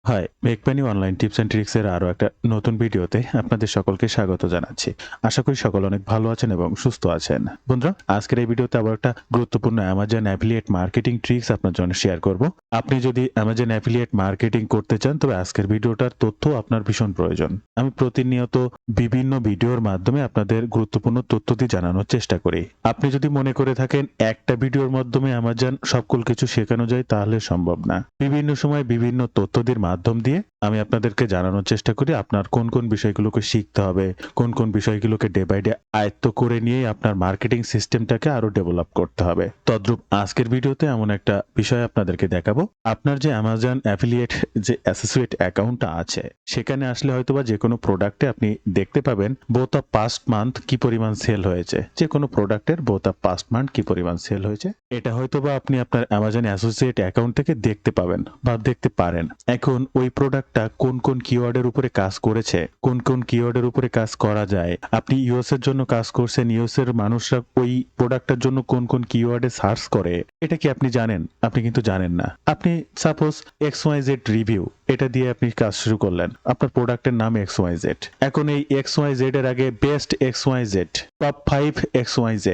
High, make money online tips and tricks এর আরো একটা নতুন ভিডিওতে আপনাদের সকলকে স্বাগত জানাচ্ছি। আশা করি সকলে অনেক ভালো আছেন এবং সুস্থ আছেন। বন্ধুরা, আজকের এই ভিডিওতে আবার একটা গুরুত্বপূর্ণ অ্যামাজন অ্যাফিলিয়েট মার্কেটিং ট্রিক্স আপনার জন্য শেয়ার করব। আপনি যদি অ্যামাজন অ্যাফিলিয়েট মার্কেটিং করতে চান তবে আজকের ভিডিওটার তথ্য আপনার ভীষণ প্রয়োজন। আমি প্রতিনিয়ত বিভিন্ন ভিডিওর মাধ্যমে আপনাদের গুরুত্বপূর্ণ তথ্য দিয়ে জানানোর চেষ্টা করি। আপনি যদি মনে করে থাকেন একটা ভিডিওর মাধ্যমে অ্যামাজন সকল কিছু শেখানো যায় তাহলে সম্ভব না। বিভিন্ন সময় বিভিন্ন তথ্যদের মাধ্যম দিয়ে আমি আপনাদেরকে জানানোর চেষ্টা করি আপনার কোন কোন বিষয়গুলোকে শিখতে হবে, কোন কোন বিষয়গুলোকে ডে বাই ডে আয়ত্ত করে নিয়ে আপনার মার্কেটিং সিস্টেমটাকে আরো ডেভেলপ করতে হবে। তদ্রূপ আজকের ভিডিওতে এমন একটা বিষয় আপনাদেরকে দেখাবো। আপনার যে অ্যামাজন অ্যাফিলিয়েট যে অ্যাসোসিয়েট অ্যাকাউন্টটা আছে সেখানে আসলে হয়তোবা যে কোনো প্রোডাক্টে আপনি দেখতে পাবেন বোথ অফ পাস্ট মান্থ কি পরিমাণ সেল হয়েছে, যে কোনো প্রোডাক্টের বোথ অফ পাস্ট মান্থ কি পরিমাণ সেল হয়েছে এটা হয়তোবা আপনি আপনার অ্যামাজন অ্যাসোসিয়েট অ্যাকাউন্ট থেকে দেখতে পাবেন বা দেখতে পারেন। এখন ওই প্রোডাক্টটা কোন কোন কিওয়ার্ডের উপরে কাজ করেছে, কোন কোন কিওয়ার্ডের উপরে কাজ করা যায়, আপনি ইউএস এর জন্য কাজ করছেন, ইউএস এর মানুষরা ওই প্রোডাক্টটার জন্য কোন কোন কিওয়ার্ডে সার্চ করে, এটা কি আপনি জানেন? আপনি কিন্তু জানেন না। আপনি সাপোজ XYZ রিভিউ এটা দিয়ে আপনি কাজ শুরু করলেন, আপনার প্রোডাক্টের নাম XYZ। এখন এই XYZ এর আগে বেস্ট XYZ, টপ 5 XYZ,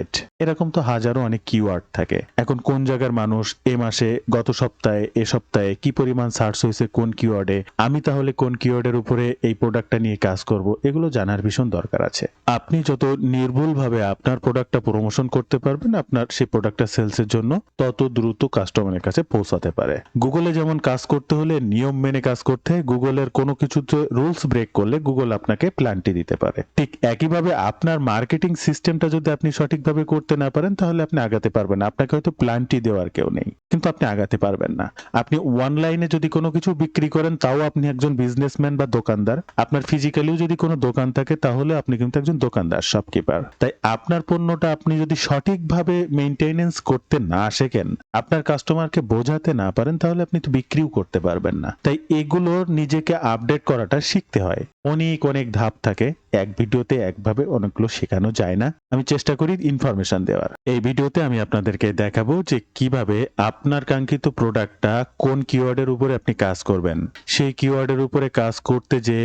এরকম তো হাজারো অনেক কিওয়ার্ড থাকে। এখন কোন জায়গার মানুষ এ মাসে, গত সপ্তাহে, এ সপ্তাহে কি পরিমাণ সার্চ হয়েছে কোন কিওয়ার্ডে, আমি তাহলে কোন কিওয়ার্ডের উপরে এই প্রোডাক্টটা নিয়ে কাজ করব, এগুলো জানার ভীষণ দরকার আছে। আপনি যত নির্ভুলভাবে আপনার প্রোডাক্টটা প্রমোশন করতে পারবেন, আপনার সেই প্রোডাক্টটা সেলসের জন্য তত দ্রুত কাস্টমারের কাছে পৌঁছাতে পারে। গুগলে যেমন কাজ করতে হলে নিয়ম মেনে কাজ করতে হয়, গুগলের কোনো কিছুতে রুলস ব্রেক করলে গুগল আপনাকে প্ল্যান্টি দিতে পারে। ঠিক একইভাবে আপনার মার্কেটিং সিস্টেমটা যদি আপনি সঠিকভাবে করতে না পারেন তাহলে আপনি আগাতে পারবেন না। আপনাকে হয়তো প্ল্যান্টি দেওয়ার কেউ নেই, কিন্তু আপনি আগাতে পারবেন না। আপনি অনলাইনে যদি কোনো কিছু বিক্রি করেন তাও আপনি একজন বিজনেসম্যান বা দোকানদার। আপনার ফিজিক্যালিও যদি কোনো দোকান থাকে তাহলে আপনি কিন্তু একজন দোকানদার, শপকিপার। তাই আপনার পণ্যটা আপনি যদি সঠিকভাবে মেইনটেনেন্স করতে না শেখেন, আপনার কাস্টমারকে বোঝাতে না পারেন, তাহলে আপনি তো বিক্রিও করতে পারবেন না। তাই এগুলোর নিজেকে আপডেট করাটা শিখতে হয়। অনেক অনেক ধাপ থাকে, এক ভিডিওতে একভাবে অনেকগুলো শেখানো যায় না। আমি চেষ্টা করি ইনফরমেশন দেওয়ার। এই ভিডিওতে আমি আপনাদেরকে দেখাবো যে কিভাবে আপনার কাঙ্ক্ষিত প্রোডাক্টটা কোন কিওয়ার্ডের উপরে আপনি কাজ করবেন, সেই কিওয়ার্ডের উপরে কাজ করতে যে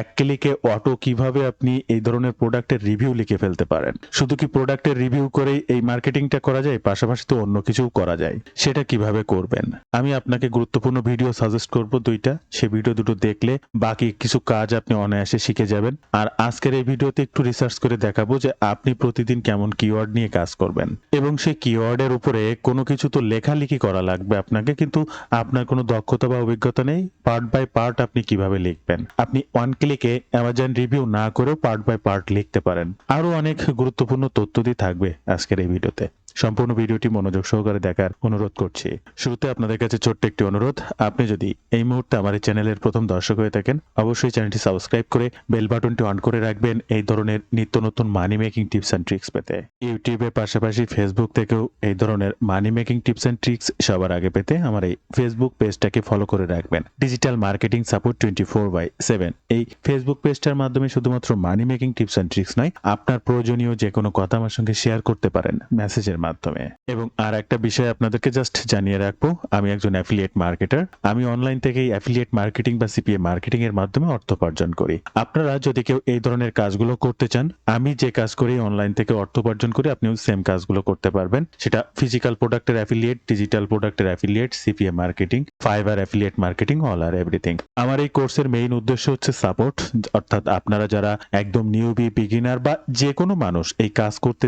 এক ক্লিকে অটো কিভাবে আপনি এই ধরনের প্রোডাক্টের রিভিউ লিখে ফেলতে পারেন। শুধু কি প্রোডাক্টের রিভিউ করেই এই মার্কেটিংটা করা যায়? পাশাপাশি তো অন্য কিছুও করা যায়। সেটা কিভাবে করবেন আমি আপনাকে গুরুত্বপূর্ণ ভিডিও সাজেস্ট করব দুইটা। সেই ভিডিও দুটো দেখলে বাকি কিছু কাজ আপনি অনায়াসে শিখে যাবেন। আর আজকের এই ভিডিওতে একটু রিসার্চ করে দেখাবো যে আপনি প্রতিদিন কেমন কিওয়ার্ড নিয়ে কাজ করবেন, এবং সেই কিওয়ার্ডের উপরে কোনো কিছু তো লেখালেখি করা লাগবে আপনাকে, কিন্তু আপনার কোনো দক্ষতা বা অভিজ্ঞতা নেই। পার্ট বাই পার্ট আপনি কিভাবে লিখবেন, আপনি ওয়ান ক্লিকে অ্যামাজন রিভিউ না করেও পার্ট বাই পার্ট লিখতে পারেন। আরো অনেক গুরুত্বপূর্ণ তথ্য দিয়ে থাকবে আজকের এই ভিডিওতে। সম্পূর্ণ ভিডিওটি মনোযোগ সহকারে দেখার অনুরোধ করছি। শুরুতে আপনাদের কাছে ছোট্ট একটি অনুরোধ, আপনি যদি এই মুহূর্তে আমার এই চ্যানেলের প্রথম দর্শক হয়ে থাকেন অবশ্যই চ্যানেলটি সাবস্ক্রাইব করে বেল বাটনটি অন করে রাখবেন এই ধরনের নিত্য নতুন মানি মেকিং টিপস অ্যান্ড ট্রিক্স পেতে। ইউটিউবের পাশাপাশি ফেসবুক থেকেও এই ধরনের মানি মেকিং টিপস অ্যান্ড ট্রিক্স সবার আগে পেতে আমার এই ফেসবুক পেজটাকে ফলো করে রাখবেন। ডিজিটাল মার্কেটিং সাপোর্ট 24/7 এই ফেসবুক পেজটার মাধ্যমে শুধুমাত্র মানি মেকিং টিপস অ্যান্ড ট্রিক্স নয়, আপনার প্রয়োজনীয় যে কোনো কথা আমার সঙ্গে শেয়ার করতে পারেন মেসেজের মাধ্যমে। এবং আর একটা বিষয় আপনাদেরকে জাস্ট জানিয়ে রাখবো, আমি একজন অ্যাফিলিয়েট মার্কেটার। আমি অনলাইন থেকেই অ্যাফিলিয়েট মার্কেটিং বা সিপিএ মার্কেটিং এর মাধ্যমে অর্থ উপার্জন করি। আপনারা যদি কেউ এই ধরনের কাজগুলো করতে চান, আমি যে কাজ করি অনলাইন থেকে অর্থ উপার্জন করি, আপনিও সেম কাজগুলো করতে পারবেন। সেটা ফিজিক্যাল প্রোডাক্টের অ্যাফিলিয়েট, ডিজিটাল প্রোডাক্টের affiliate, CPA marketing, Fiverr affiliate marketing, all আর এভরিথিং। আমার এই কোর্সের মেইন উদ্দেশ্য হচ্ছে সাপোর্ট, অর্থাৎ আপনারা যারা একদম নিউবি, বিগিনার বা যে কোনো মানুষ এই কাজ করতে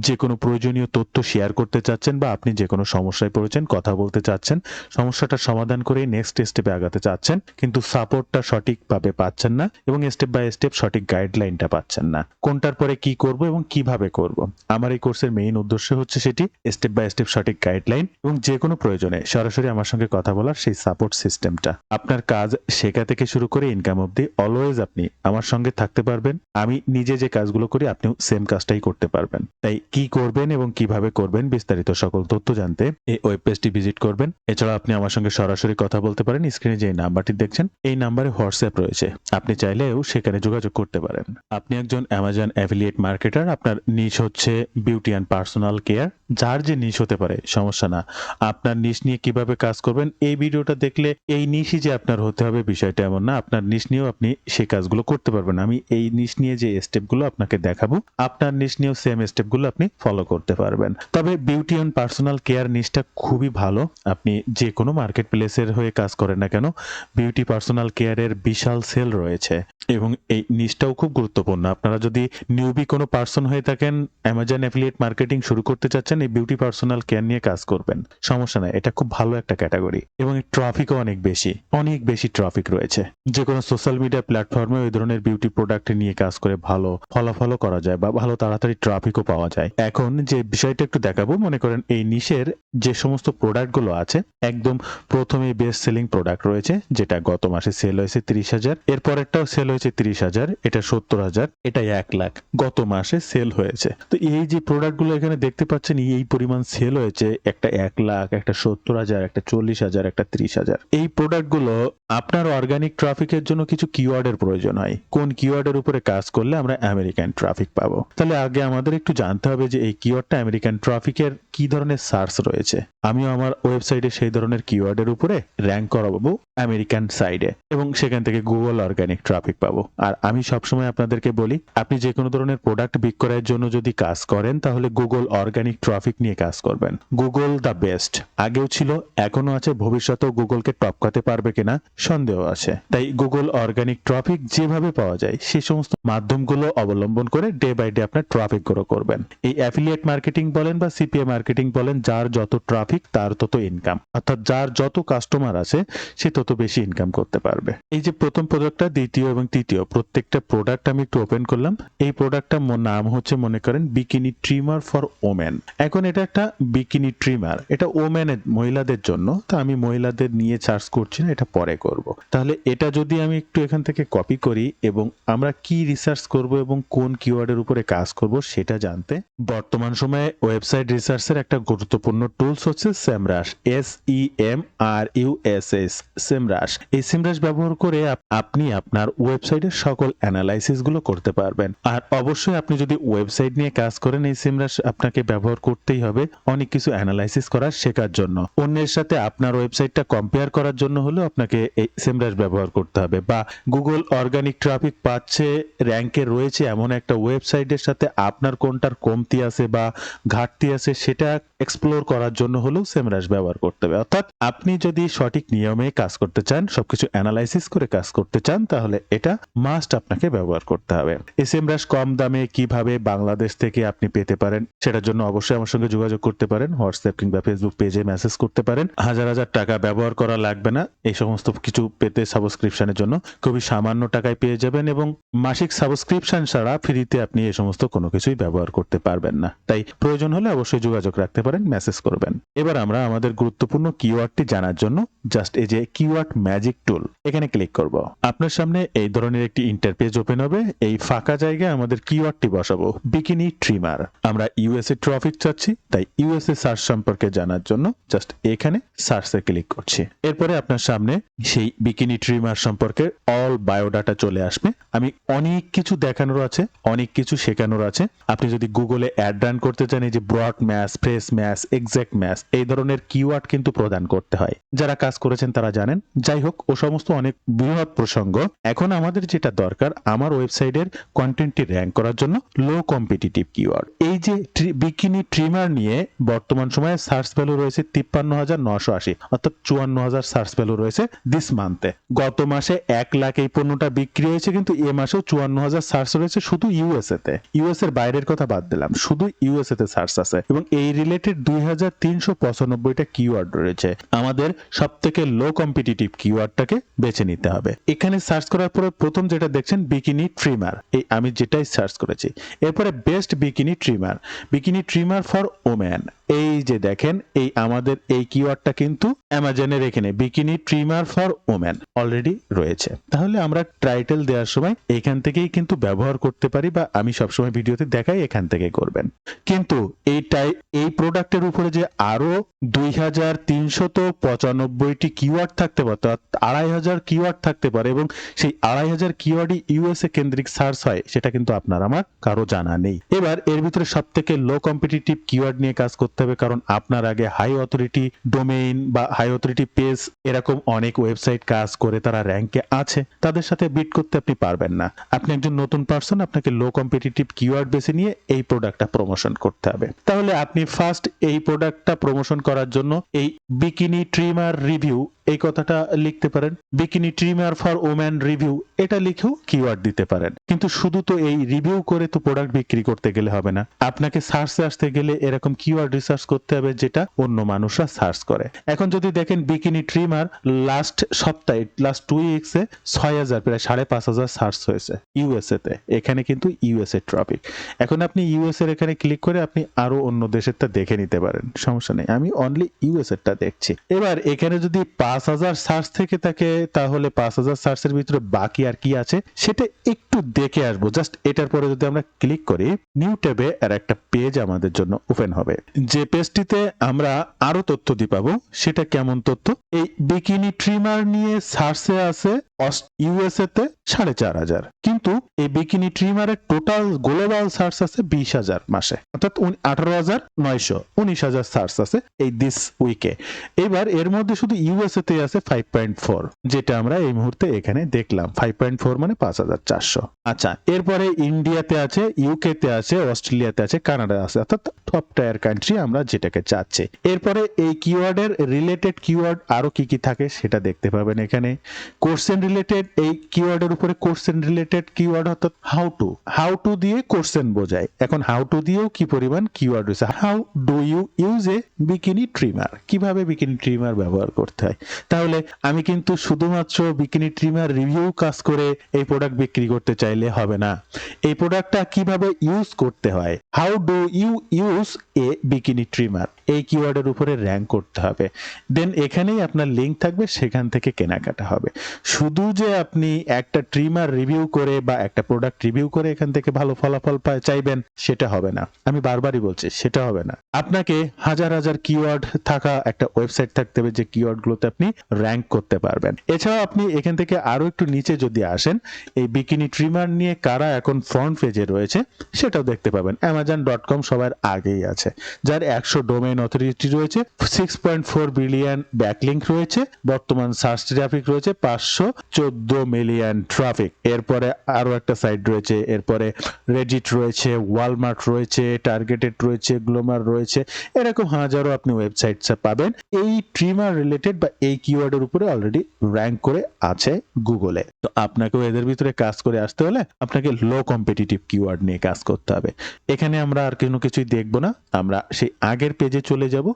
যে কোনো প্রয়োজনীয় তথ্য শেয়ার করতে চাচ্ছেন, বা আপনি যে কোনো সমস্যায় পড়েছেন, কথা বলতে চাচ্ছেন, সমস্যাটা সমাধান করে নেক্সট স্টেপে আগাতে চাচ্ছেন, কিন্তু সাপোর্টটা সঠিকভাবে পাচ্ছেন না এবং স্টেপ বাই স্টেপ সঠিক গাইডলাইনটা পাচ্ছেন না, কোনটার পরে কি করব এবং কিভাবে করব। আমার এই কোর্সের মেইন উদ্দেশ্য হচ্ছে সেটি স্টেপ বাই স্টেপ সঠিক গাইডলাইন এবং যে কোনো প্রয়োজনে সরাসরি আমার সঙ্গে কথা বলার সেই সাপোর্ট সিস্টেমটা। আপনার কাজ শেখা থেকে শুরু করে ইনকাম অবধি অলওয়েজ আপনি আমার সঙ্গে থাকতে পারবেন। আমি নিজে যে কাজগুলো করি আপনিও সেম কাজটাই করতে পারবেন। তাই কি করবেন এবং কিভাবে করবেন বিস্তারিত সকল তথ্য জানতে এই ওয়েব পেজটি ভিজিট করবেন। এছাড়া আপনি আমার সঙ্গে সরাসরি কথা বলতে পারেন। স্ক্রিনে যে নাম্বারটি দেখছেন এই নাম্বারে হোয়াটসঅ্যাপ রয়েছে, আপনি চাইলেও সেখানে যোগাযোগ করতে পারেন। আপনি একজন অ্যামাজন অ্যাফিলিয়েট মার্কেটার, আপনার নিশ হচ্ছে বিউটি অ্যান্ড পার্সোনাল কেয়ার, যার যে নিশ হতে পারে সমস্যা না, আপনার নিশ নিয়ে কিভাবে কাজ করবেন এই ভিডিওটা দেখলে এই নিশই যে আপনার হতে হবে বিষয়টা এমন না, আপনার নিশ নিয়েও আপনি সেই কাজগুলো করতে পারবেন। আমি এই নিশ নিয়ে যে স্টেপগুলো আপনাকে দেখাবো আপনার নিশ নিয়েও সেম স্টেপগুলো আপনি ফলো করতে পারবেন। তবে বিউটি অ্যান্ড পার্সোনাল কেয়ার নিশটা খুবই ভালো। আপনি যে কোনো মার্কেট প্লেসের হয়ে কাজ করেন না কেন, বিউটি পার্সোনাল কেয়ারের বিশাল সেল রয়েছে এবং এই নিশটাও খুব গুরুত্বপূর্ণ। আপনারা যদি নিউবি কোনো পার্সন হয়ে থাকেন, অ্যামাজন অ্যাফিলিয়েট মার্কেটিং শুরু করতে চাচ্ছেন, এই বিউটি পার্সোনাল কেয়ার নিয়ে কাজ করবেন, সমস্যা নাই, এটা খুব ভালো একটা ক্যাটাগরি এবং এর ট্রাফিকও অনেক বেশি ট্রাফিক রয়েছে। যে কোনো সোশ্যাল মিডিয়া প্ল্যাটফর্মে ওই ধরনের বিউটি প্রোডাক্ট নিয়ে কাজ করে ভালো ফলাফলও করা যায় বা ভালো তাড়াতাড়ি ট্রাফিকও পাওয়া যায়। এখন যে বিষয়টা একটু দেখাবো, মনে করেন এই নিশের যে সমস্ত প্রোডাক্টগুলো আছে, একদম প্রথমে বেস্ট সেলিং প্রোডাক্ট রয়েছে যেটা গত মাসে সেল হয়েছে 30,000, এরপরেরটাও সেল হয়েছে 30,000, এটা 70,000, এটা 1 লাখ গত মাসে সেল হয়েছে। তো এই যে প্রোডাক্টগুলো এখানে দেখতে পাচ্ছেন এই পরিমাণ সেল হয়েছে, একটা 1 লাখ, একটা 70,000, একটা 40,000, একটা 30,000। এই প্রোডাক্টগুলো আপনার অর্গানিক ট্রাফিকের জন্য কিছু কিওয়ার্ডের প্রয়োজন হয়। কোন কিওয়ার্ডের উপরে কাজ করলে আমরা আমেরিকান ট্রাফিক পাবো? তাহলে আগে আমাদের একটু জানতে হবে যে এই কিওয়ার্ডটা আমেরিকান ট্রাফিকের কি ধরনের সার্চ রয়েছে। আমিও আমার ওয়েবসাইটে সেই ধরনের কিওয়ার্ডের উপরে র্যাঙ্ক করাবো আমেরিকান সাইডে এবং সেখান থেকে গুগল অর্গানিক ট্রাফিক পাবো। আর আমি সবসময় আপনাদেরকে বলি, আপনি যে কোনো ধরনের প্রোডাক্ট বিক্রয়ের জন্য যদি কাজ করেন তাহলে গুগল অর্গানিক ট্রাফিক নিয়ে কাজ করবেন। গুগল দ্য বেস্ট, আগেও ছিল, এখনো আছে, ভবিষ্যতেও গুগলকে টপকাতে পারবে কিনা সন্দেহ আছে। তাই গুগল অর্গানিক ট্রাফিক যেভাবে পাওয়া যায় সেই সমস্ত মাধ্যমগুলো অবলম্বন করে ডে বাই ডে আপনার ট্রাফিক গ্রো করবেন। এই অ্যাফিলিয়েট মার্কেটিং বলেন বা সিপিএ মার্কেটিং বলেন, যার যত ট্রাফিক তার তত ইনকাম, অর্থাৎ যার যত কাস্টমার আছে সে তত বেশি ইনকাম করতে পারবে। এই যে প্রথম প্রোডাক্টটা, দ্বিতীয় এবং তৃতীয় প্রত্যেকটা প্রোডাক্ট আমি একটু ওপেন করলাম। এই প্রোডাক্টটা নাম হচ্ছে মনে করেন বিকিনি ট্রিমার ফর ওমেন। এখন এটা একটা বিকিনি ট্রিমার, এটা ওমেনের মহিলাদের জন্য। তো আমি মহিলাদের নিয়ে সার্চ করছি না, এটা পরে করব। তাহলে এটা যদি আমি একটু এখান থেকে কপি করি এবং আমরা কি রিসার্চ করব এবং কোন কিওয়ার্ডের উপরে কাজ করব সেটা জানতে বর্তমান সময়ে ওয়েবসাইট রিসার্চের একটা গুরুত্বপূর্ণ টুলস হচ্ছে সেমরাশ, SEMRUSS, সেমরাশ। এই সেমরাশ ব্যবহার করে আপনি আপনার ওয়েবসাইটের সকল অ্যানালাইসিস গুলো করতে পারবেন। আর অবশ্যই আপনি যদি ওয়েবসাইট নিয়ে কাজ করেন, এই সেমরাশ আপনাকে ব্যবহার করতেই হবে অনেক কিছু অ্যানালাইসিস করার শেখার জন্য। অন্যের সাথে আপনার ওয়েবসাইটটা কম্পেয়ার করার জন্য হলেও আপনাকে এই সেমরাশ ব্যবহার করতে হবে। বা গুগল অর্গানিক ট্রাফিক পাচ্ছে, র্যাঙ্কে রয়েছে এমন একটা ওয়েবসাইটের সাথে আপনার কোনটার কমতি আছে বা ঘাটতি আছে সেটা এক্সপ্লোর করার জন্য হলেও সেমরাশ ব্যবহার করতে হবে। অর্থাৎ আপনি যদি সঠিক নিয়মে কাজ করতে চান, সবকিছু অ্যানালাইসিস করে কাজ করতে চান, তাহলে এটা মাস্ট আপনাকে ব্যবহার করতে হবে। এই সেমরাশ কম দামে কিভাবে বাংলাদেশ থেকে আপনি পেতে পারেন সেটার জন্য অবশ্যই আমার সঙ্গে যোগাযোগ করতে পারেন। হোয়াটসঅ্যাপ কিংবা ফেসবুক পেজে মেসেজ করতে পারেন। হাজার হাজার টাকা ব্যবহার করা লাগবে না এই সমস্ত কিছু পেতে। সাবস্ক্রিপশনের জন্য খুবই সামান্য টাকায় পেয়ে যাবেন এবং মাসিক সাবস্ক্রিপশন ছাড়া ফ্রিতে আপনি এই সমস্ত কোনো কিছুই ব্যবহার করতে পারবেন না। তাই প্রয়োজন হলে অবশ্যই যোগাযোগ রাখতে পারেন, মেসেজ করবেন। এবার আমরা আমাদের গুরুত্বপূর্ণ কিওয়ার্ডটি জানার জন্য জাস্ট এই যে কিওয়ার্ড ম্যাজিক টুল, এখানে ক্লিক করব। আপনার সামনে এই ধরনের একটি ইন্টারপেজ ওপেন হবে। এই ফাঁকা জায়গায় আমাদের কিওয়ার্ডটি বসাবো, বিকিনি ট্রিমার। আমরা ইউএসএ ট্রাফিক চাচ্ছি, তাই ইউএসএ সার্চ সম্পর্কে জানার জন্য জাস্ট এখানে সার্চে ক্লিক করছি। এরপরে আপনার সামনে সেই বিকিনি ট্রিমার সম্পর্কে অল বায়োডাটা চলে আসবে। আমি অনেক কিছু দেখানোর আছে, অনেক কিছু শেখানোর আছে। আপনি যদি গুগলে অ্যাড রান করতে চান, এই যে broad match, fresh match, exact match, এই ধরনের কিওয়ার্ড কিন্তু প্রদান করতে হয়। যারা কাজ করেছেন তারা জানেন। যাই হোক, ও সমস্ত অনেক বৃহৎ প্রসঙ্গ। এখন আমাদের যেটা দরকার, আমার ওয়েবসাইটের কন্টেন্টটি র্যাঙ্ক করার জন্য লো কম্পিটিটিভ কিওয়ার্ড। এই যে বিকিনি ট্রিমার নিয়ে বর্তমান সময়ে সার্চ ভ্যালু রয়েছে 53,980, অর্থাৎ 54,000 সার্চ ভ্যালু রয়েছে দিস মান্থে। গত মাসে 1 লাখ এই পণ্যটা বিক্রি হয়েছে, কিন্তু এ মাসেও 54,000 সার্চ রয়েছে শুধু ইউএসএ তে। ইউএস এর বাইরের কথা বাদ দিলাম, শুধু ইউএসএ তে সার্চ আছে এবং এই রিলেটেড 2,395টা কিওয়ার্ড রয়েছে। আমাদের সবথেকে লো কম্পিটিটিভ কিওয়ার্ডটাকে বেছে নিতে হবে। এখানে সার্চ করার পরে প্রথম যেটা দেখছেন বিকিনি ট্রিমার, এই আমি যেটাই সার্চ করেছি। এরপরে best bikini trimmer, bikini trimmer for women. এই যে দেখেন, এই আমাদের এই কিওয়ার্ডটা কিন্তু অ্যামাজনের এখানে bikini trimmer for women already রয়েছে। তাহলে আমরা টাইটেল দেওয়ার সময় এখান থেকেই কিন্তু ব্যবহার করতে পারি, বা আমি সবসময় ভিডিওতে দেখাই এখান থেকে করবেন। কিন্তু এই প্রোডাক্টের উপরে যে আরো 2,395টি কিওয়ার্ড থাকতে পারে, 2,500 কিওয়ার্ড থাকতে পারে এবং সেই 2,500 কিওয়ার্ডই ইউএসএ কেন্দ্রিক সার্চ হয়, সেটা কিন্তু আপনার আমার কারো জানা নেই। এবার এর ভিতরে সব থেকে লো কম্পিটিটিভ কিওয়ার্ড নিয়ে কাজ করতে হবে, কারণ আপনার আগে হাই অথরিটি ডোমেইন বা হাই অথরিটি পেজ এরকম অনেক ওয়েবসাইট কাজ করে তারা র্যাঙ্কে আছে, তাদের সাথে বিট করতে আপনি পারবেন না। আপনি একজন নতুন পারসন, আপনাকে লো কম্পিটিটিভ কিওয়ার্ড বেছে নিয়ে এই প্রোডাক্টটা প্রমোশন করতে হবে। তাহলে আপনি ফার্স্ট এই প্রোডাক্টটা প্রমোশন করার জন্য এই বিকিনি ট্রিমার রিভিউ এই কথাটা লিখতে পারেন, bikini trimmer for woman review এটা লিখেও কিওয়ার্ড দিতে পারেন। কিন্তু শুধু তো এই রিভিউ করে তো প্রোডাক্ট বিক্রি করতে গেলে হবে না, আপনাকে সার্চে আসতে গেলে এরকম কিওয়ার্ড রিসার্চ করতে হবে যেটা অন্য মানুষরা সার্চ করে। এখন যদি দেখেন বিকিনি ট্রিমার লাস্ট সপ্তাহে, লাস্ট 2 উইকসে 6000 প্রায় 5500 সার্চ হয়েছে ইউএসএ তে। এখানে কিন্তু ইউএসএ টপিক। এখন আপনি ইউএসএ এর এখানে ক্লিক করে আপনি আরো অন্য দেশেরটা দেখে নিতে পারেন, সমস্যা নেই, আমি অনলি ইউএসএ টা দেখছি। এবার এখানে যদি 5000 সার্চ থেকে থাকে তাহলে 5000 সার্চের ভিতরে বাকি আর কি আছে সেটা একটু দেখে আসবো। জাস্ট এটার পরে যদি আমরা ক্লিক করি, নিউ ট্যাবে আর একটা পেজ আমাদের জন্য ওপেন হবে, যে পেজটিতে আমরা আরো তথ্য দিয়ে পাবো। সেটা কেমন তথ্য? এই বিকিনি ট্রিমার নিয়ে সার্চে আছে ইউএসএ তে 4500, কিন্তু এই বিকিনি ট্রিমারের টোটাল গ্লোবাল সার্চ আছে 20000 মাসে, অর্থাৎ 18900, 19000 সার্চ আছে এই দিস উইকে। এবার এর মধ্যে শুধু ইউএসএ তে আছে 5.4, যেটা আমরা এই মুহূর্তে এখানে দেখলাম। 5.4 মানে 5400। আচ্ছা, এরপরে ইন্ডিয়াতে আছে, ইউকে তে আছে, অস্ট্রেলিয়াতে আছে, কানাডা আছে, অর্থাৎ টপ টায়ার কান্ট্রি আমরা যেটাকে চাচ্ছি। এরপরে এই কিওয়ার্ডের রিলেটেড কিওয়ার্ড আরো কি কি থাকে সেটা দেখতে পাবেন এখানে। কোশ্চেন রিলেটেড, এই কিওয়ার্ডের উপরে কোশ্চেন রিলেটেড কিওয়ার্ড, অর্থাৎ হাউ টু দিয়ে কোশ্চেন বোঝায়। এখন হাউ টু দিয়েও কি পরিমাণ কিওয়ার্ড রয়েছে। How do you use a bikini trimmer, কিভাবে বিকিনি ট্রিমার ব্যবহার করতে হয়। তাহলে আমি কিন্তু শুধুমাত্র বিকিনি ট্রিমার রিভিউ কাজ করে এই প্রোডাক্ট বিক্রি করতে চাইলে হবে না। এই প্রোডাক্টটা কিভাবে ইউজ করতে হয়, how do you use a bikini trimmer, এই কিওয়ার্ডের উপরে র্যাঙ্ক করতে হবে। দেন এখানেই আপনার লিঙ্ক থাকবে, সেখান থেকে কেনাকাটা হবে। শুধু যে আপনি একটা ট্রিমার রিভিউ করে বা একটা প্রোডাক্ট রিভিউ করে এখান থেকে ভালো ফলাফল চাইবেন সেটা হবে না। আমি বারবারই বলছি সেটা হবে না। আপনাকে হাজার হাজার কিওয়ার্ড থাকা একটা ওয়েবসাইট থাকতে হবে যে কিওয়ার্ডগুলোতে আপনি র্যাঙ্ক করতে পারবেন। এছাড়াও আপনি এখান থেকে আরো একটু নিচে যদি আসেন, এই বিকিনি ট্রিমার নিয়ে কারা এখন ফ্রন্ট পেজে রয়েছে সেটাও দেখতে পাবেন। amazon.com সবার আগেই আছে, যার 100 ডোমেইন অথরিটি রয়েছে, 6.4 বিলিয়ন ব্যাকলিংক রয়েছে, বর্তমান সার্চ ট্রাফিক রয়েছে 514 মিলিয়ন ট্রাফিক। এরপরে আরো একটা সাইট রয়েছে, এরপরে রেডিট রয়েছে, ওয়ালমার্ট রয়েছে, টার্গেটেড রয়েছে, গ্লোমার রয়েছে, এরকম হাজারো আপনি ওয়েবসাইট পাবেন এই ট্রিমার রিলেটেড বা এই কিওয়ার্ডের উপরে অলরেডি র্যাঙ্ক করে আছে গুগলে। তো আপনাকেও এদের ভিতরে কাজ করে আসতে হলে আপনাকে লো কম্পিটিটিভ কিওয়ার্ড নিয়ে কাজ করতে হবে। এখানে আমরা আর কোনো কিছুই দেখবো না, আমরা সেই আগের পেজে চলে যাব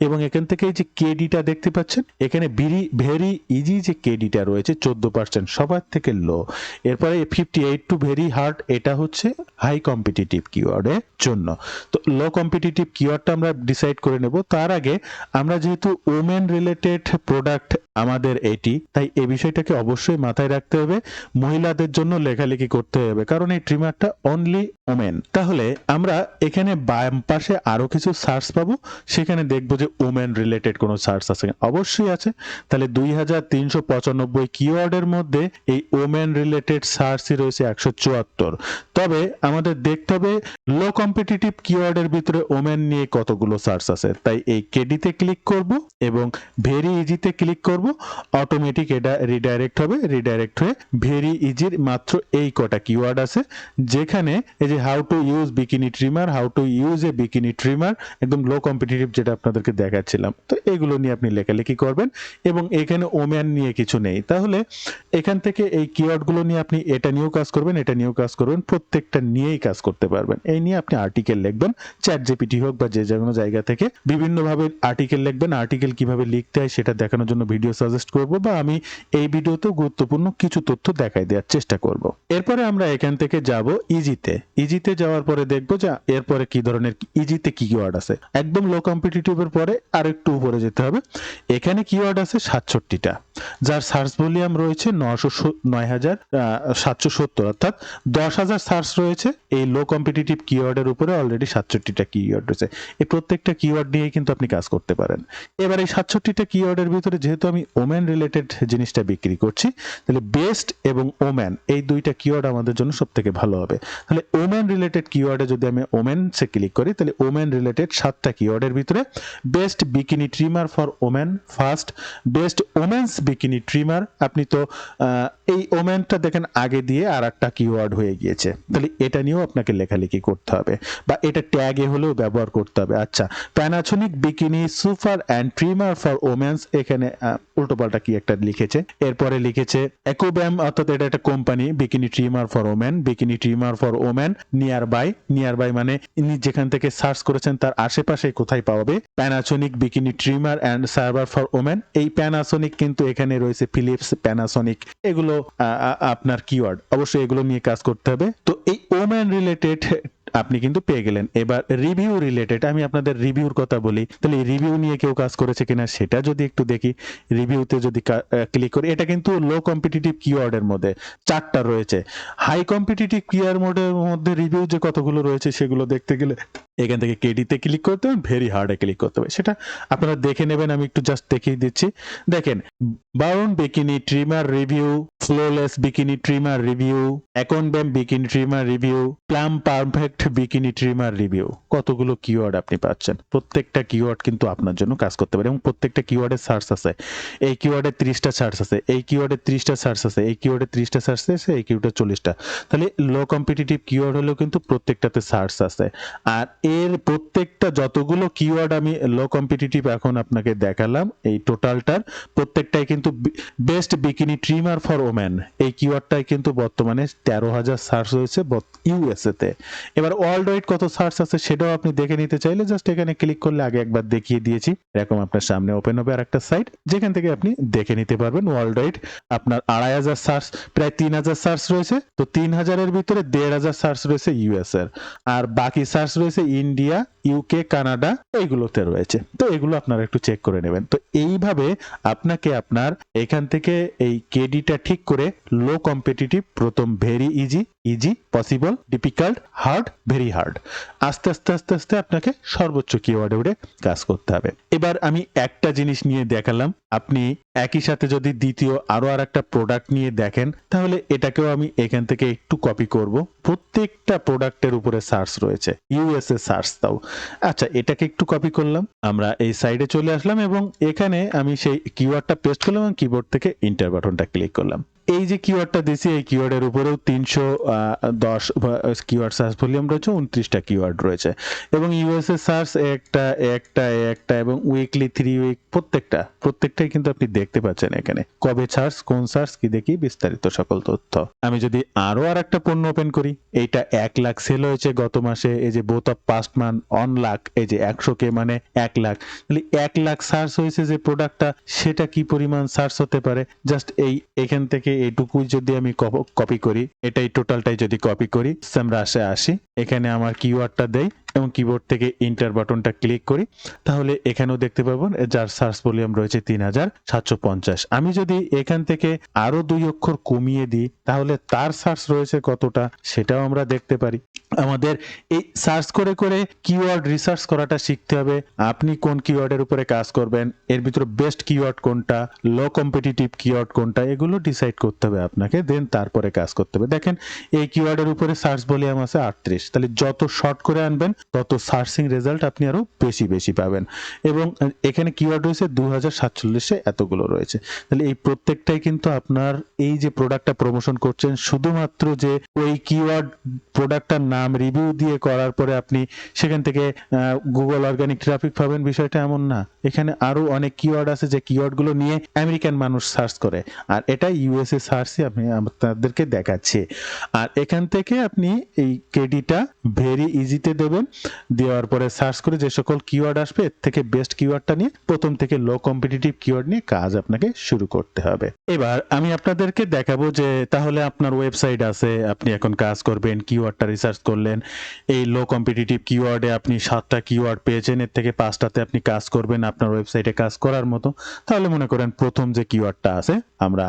এবং এখান থেকে এই যে কেডিটা দেখতে পাচ্ছেন, এখানে ভেরি ইজি যে কেডিটা রয়েছে 14%, সবার থেকে লো। এরপরে 58 টু ভেরি হার্ড, এটা হচ্ছে হাই কম্পিটিটিভ কিওয়ার্ডের জন্য। তো লো কম্পিটিটিভ কিওয়ার্ডটা আমরা ডিসাইড করে নেব। তার আগে আমরা যেহেতু ওমেন রিলেটেড প্রোডাক্ট আমাদের এটি, তাই এই বিষয়টাকে অবশ্যই মাথায় রাখতে হবে। মহিলাদের জন্য লেখালেখি করতে হবে, কারণ এই ট্রিমারটা অনলি ওমেন। তাহলে আমরা এখানে বাম পাশে আরো কিছু সার্চ পাবো, সেখানে দেখবো যে ওমেন রিলেটেড কোনো সার্চ আছে, অবশ্যই আছে। তাহলে 2395 কিওয়ার্ডের মধ্যে এই ওমেন রিলেটেড সার্চই রয়েছে 174। তবে আমাদের দেখতে হবে লো কম্পিটিটিভ কিওয়ার্ডের ভিতরে ওমেন নিয়ে কতগুলো সার্চ আছে। তাই এই কেডিতে ক্লিক করব এবং ভেরি ইজিতে ক্লিক করব, অটোমেটিক এটা রিডাইরেক্ট হবে। রিডাইরেক্ট হয়ে ভেরি ইজির মাত্র এই কটা কিওয়ার্ড আছে, যেখানে এই যে how to use bikini trimmer, how to use a bikini trimmer, একদম লো কম্পিটিটিভ যেটা আপনাদেরকে দেখাচ্ছিলাম। তো এগুলো নিয়ে আপনি লেখালেখি করবেন এবং এখানে ওমেন নিয়ে কিছু নেই। তাহলে এখান থেকে এই কিওয়ার্ডগুলো নিয়ে আপনি এটা নিয়েও কাজ করবেন, এটা নিয়েও কাজ করবেন, প্রত্যেকটা নিয়েই কাজ করতে পারবেন। এই নিয়ে আপনি আর্টিকেল লিখবেন, চ্যাট জিপিটি হোক বা যে কোনো জায়গা থেকে বিভিন্নভাবে আর্টিকেল লিখবেন। আর্টিকেল কিভাবে লিখতে হয় সেটা দেখানোর জন্য ভিডিও সাজেস্ট করব, বা আমি এই ভিডিওতেও গুরুত্বপূর্ণ কিছু তথ্য দেখাই দেওয়ার চেষ্টা করব। এরপরে আমরা এখান থেকে যাব ইজিতে। ইজিতে যাওয়ার পরে দেখবো যে এরপরে কি ধরনের ইজিতে কি কিওয়ার্ড আছে। একদম লো কম্পিটিটিভের পরে আর একটু উপরে যেতে হবে, এখানে কিওয়ার্ড আছে 67টা, যার সার্চ ভলিউম রয়েছে 9770, অর্থাৎ 10,000 সার্চ রয়েছে এই লো কম্পিটিটিভ কিওয়ার্ডের উপরে। অলরেডি 67টা কিওয়ার্ড রয়েছে। এই প্রত্যেকটা কিওয়ার্ড নিয়ে কিন্তু আপনি কাজ করতে পারেন। এবার এই 67টা কিওয়ার্ডের ভিতরে যেহেতু আমি আমি ওমেন রিলেটেড জিনিসটা বিক্রি করছি, তাহলে বেস্ট এবং ওমেন এই দুইটা কিওয়ার্ড আমাদের জন্য সবথেকে ভালো হবে। তাহলে ওমেন রিলেটেড কিওয়ার্ডে যদি আমি ওমেনসে ক্লিক করি, তাহলে ওমেন রিলেটেড 7টা কিওয়ার্ডের ভিতরে best bikini trimmer for women first, best women's bikini trimmer. আপনি তো এই ওমেনটা দেখেন আগে দিয়ে আর একটা কিওয়ার্ড হয়ে গিয়েছে, তাহলে এটা নিয়েও আপনাকে লেখালেখি করতে হবে বা এটা ট্যাগে হলেও ব্যবহার করতে হবে। আচ্ছা, Panasonic bikini super and trimmer for women's, এখানে উল্টোপাল্টা কি একটা লিখেছে, এরপরে লিখেছে একোব্যাম, অর্থাৎ এটা একটা company, bikini trimmer for women, bikini trimmer for women nearby মানে ইনি যেখান থেকে সার্চ করেছেন তার আশেপাশে কোথায় পাবে। Panasonic bikini trimmer and server for women, এই প্যানাসোনিক কিন্তু এখানে রয়েছে ফিলিপস, প্যানাসোনিক, এগুলো আপনার কিওয়ার্ড, অবশ্যই এগুলো নিয়ে কাজ করতে হবে। তো এই ওমেন রিলেটেড আপনি কিন্তু পেয়ে গেলেন। এবার রিভিউ রিলেটেড, আমি আপনাদের রিভিউর কথা বলি, তাহলে রিভিউ নিয়ে কেউ কাজ করেছে কিনা সেটা যদি একটু দেখি। রিভিউতে যদি ক্লিক করি, এটা কিন্তু লো কম্পিটিটিভ কিওয়ার্ডের মধ্যে 4টা রয়েছে। হাই কম্পিটিটিভ কিওয়ার্ডের মধ্যে রিভিউ যে কতগুলো রয়েছে সেগুলো দেখতে গেলে এখান থেকে কেডিতে ক্লিক করতে হবে, ভেরি হার্ডে ক্লিক করতে হবে, সেটা আপনারা দেখে নেবেন। আমি একটু জাস্ট দেখিয়ে দিচ্ছি। দেখেন, bound bikini trimmer review, flawless bikini trimmer review, অ্যাকনব্যাম bikini trimmer review, plum perfect bikini trimmer review, কতগুলো কিওয়ার্ড আপনি পাচ্ছেন। প্রত্যেকটা কিওয়ার্ড কিন্তু আপনার জন্য কাজ করতে পারে এবং প্রত্যেকটা কিওয়ার্ডের সার্চ আছে। এই কিওয়ার্ডে 30টা সার্চ আছে, এই কিওয়ার্ডে 30টা সার্চ আছে, এই কিওয়ার্ডে 30টা সার্চ আছে, এই কিওয়ার্ডে 40টা। তাহলে লো কম্পিটিটিভ কিওয়ার্ড হলেও কিন্তু প্রত্যেকটাতে সার্চ আছে। আর এর প্রত্যেকটা যতগুলো কিওয়ার্ড আমি লো কম্পিটিটিভ এখন আপনাকে দেখালাম, এই টোটালটার প্রত্যেকটাই কিন্তু best bikini trimmer for women, এই কিওয়ার্ডটাই কিন্তু বর্তমানে 13,000 সার্চ হয়েছে ইউএসএ তে। এবার ওয়ার্ল্ড ওয়াইড কত সার্চ আছে সেটাও আপনি দেখে নিতে চাইলে জাস্ট এখানে ক্লিক করলে আগে একবার দেখিয়ে দিয়েছি, এরকম আপনার সামনে ওপেন হবে আর একটা সাইট যেখান থেকে আপনি দেখে নিতে পারবেন। ওয়ার্ল্ড ওয়াইড আপনার 2,500 সার্চ, প্রায় 3,000 সার্চ রয়েছে। তো 3,000-এর ভিতরে 1,500 সার্চ রয়েছে ইউএস এর, আর বাকি সার্চ রয়েছে ইন্ডিয়া, ইউকে, কানাডা, এইগুলোতে রয়েছে। তো এগুলো আপনারা একটু চেক করে নেবেন। তো এইভাবে আপনাকে আপনার এখান থেকে এই কেডিটা ঠিক করে লো কম্পিটিটিভ, প্রথম very easy, possible, difficult, hard, very hard, আস্তে আস্তে আস্তে আস্তে আপনাকে সর্বোচ্চ কিওয়ার্ডে উঠে কাজ করতে হবে। এবার আমি একটা জিনিস নিয়ে দেখালাম, আপনি একই সাথে যদি দ্বিতীয় আরো আর একটা প্রোডাক্ট নিয়ে দেখেন, তাহলে এটাকেও আমি এখান থেকে একটু কপি করব। প্রত্যেকটা প্রোডাক্টের উপরে সার্চ রয়েছে, ইউএসএ সার্চ দাও। আচ্ছা, এটাকে একটু কপি করলাম, আমরা এই সাইডে চলে আসলাম এবং এখানে আমি সেই কিওয়ার্ডটা পেস্ট করলাম এবং কিবোর্ড থেকে এন্টার বাটনটা ক্লিক করলাম। এই যে কিওয়ার্ডটা দিয়েছি, এই কিওয়ার্ডের উপরেও 310 কিওয়ার্ড সার্চ ভলিউম রয়েছে, 29টা কিওয়ার্ড রয়েছে এবং ইউএসএ সার্চ একটা এবং উইকলি 3 উইক প্রত্যেকটাই কিন্তু আপনি দেখতে পাচ্ছেন এখানে, কবে সার্চ, কোন সার্চ, কি দেখি বিস্তারিত সকল তথ্য। আমি যদি আরো আর একটা পণ্য ওপেন করি, এইটা 1 লাখ সেল হয়েছে গত মাসে, এই যে বোথ অফ পাস্ট মান অন লাখ, এই যে 100K মানে 1 লাখ, তাহলে 1 লাখ সার্চ হয়েছে যে প্রোডাক্টটা, সেটা কি পরিমাণ সার্চ হতে পারে। জাস্ট এখান থেকে এইটুকু যদি আমি কপি করি, এটাই টোটালটাই যদি কপি করি, আমরা আসি, এখানে আমার কিওয়ার্ডটা দেই এবং কিবোর্ড থেকে এন্টার বাটনটা ক্লিক করি, তাহলে এখানেও দেখতে পাবেন যার সার্চ ভলিউম রয়েছে 3,750। আমি যদি এখান থেকে আরো 2 অক্ষর কমিয়ে দিই, তাহলে তার সার্চ রয়েছে কতটা সেটাও আমরা দেখতে পারি। আমাদের এই সার্চ করে করে কিওয়ার্ড রিসার্চ করাটা শিখতে হবে। আপনি কোন কিওয়ার্ডের উপরে কাজ করবেন, এর ভিতরে বেস্ট কিওয়ার্ড কোনটা, লো কম্পিটিটিভ কিওয়ার্ড কোনটা, এগুলো ডিসাইড করতে হবে আপনাকে, দেন তারপরে কাজ করতে হবে। দেখেন, এই কিওয়ার্ডের উপরে সার্চ ভলিউম আছে 38, তাহলে যত শর্ট করে আনবেন তত সার্চিং রেজাল্ট আপনি আরো বেশি পাবেন। এবং এখানে কিওয়ার্ড রয়েছে 2047, এতগুলো রয়েছে। তাহলে এই প্রত্যেকটাই কিন্তু আপনার এই যে প্রোডাক্টটা প্রমোশন করছেন, শুধুমাত্র যে ওই কিওয়ার্ড প্রোডাক্টটার নাম রিভিউ দিয়ে করার পরে আপনি সেখান থেকে গুগল অর্গানিক ট্রাফিক পাবেন, বিষয়টা এমন না। এখানে আরো অনেক কিওয়ার্ড আছে যে কিওয়ার্ডগুলো নিয়ে আমেরিকান মানুষ সার্চ করে, আর এটা ইউএসএ সার্চই আমি আপনাদেরকে দেখাচ্ছি। আর এখান থেকে আপনি এই কেডিটা ভেরি ইজিতে দেবেন, দেওয়ার পরে সার্চ করে যে সকল কিওয়ার্ড আসবে, এর থেকে বেস্ট কিওয়ার্ডটা নিয়ে প্রথম থেকে লো কম্পিটিটিভ কিওয়ার্ড নিয়ে কাজ আপনাকে শুরু করতে হবে। এবার আমি আপনাদেরকে দেখাবো যে তাহলে আপনার ওয়েবসাইট আছে, আপনি এখন কাজ করবেন, কিওয়ার্ডটা রিসার্চ করলেন, এই লো কম্পিটিটিভ কিওয়ার্ডে আপনি 7টা কিওয়ার্ড পেয়েছেন, এর থেকে 5টাতে আপনি কাজ করবেন আপনার ওয়েবসাইটে কাজ করার মতো। তাহলে মনে করেন প্রথম যে কিওয়ার্ডটা আছে, আমরা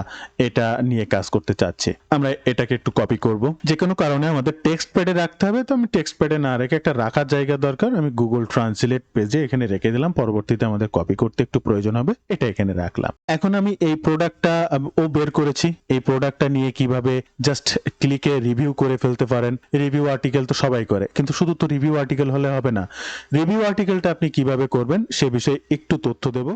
এটা নিয়ে কাজ করতে চাচ্ছি, আমরা এটাকে একটু কপি করব। যে কোনো কারণে আমাদের টেক্সট প্যাডে রাখতে হবে, তো আমি টেক্সট প্যাডে না রেখে একটা রাখার জায়গা দরকার, আমি গুগল ট্রান্সলেট পেজে এখানে রেখে দিলাম, পরবর্তীতে আমাদের কপি করতে একটু প্রয়োজন হবে, এটা এখানে রাখলাম। এখন আমি এই প্রোডাক্টটা ও বের করেছি, এই প্রোডাক্টটা নিয়ে কিভাবে জাস্ট ক্লিকে রিভিউ করে ফেলতে পারেন। রিভিউ আর্টিকেল তো সবাই করে, কিন্তু শুধু তো রিভিউ আর্টিকেল হলে হবে না, রিভিউ আর্টিকেলটা আপনি কিভাবে করবেন সে বিষয়ে একটু তথ্য দেব।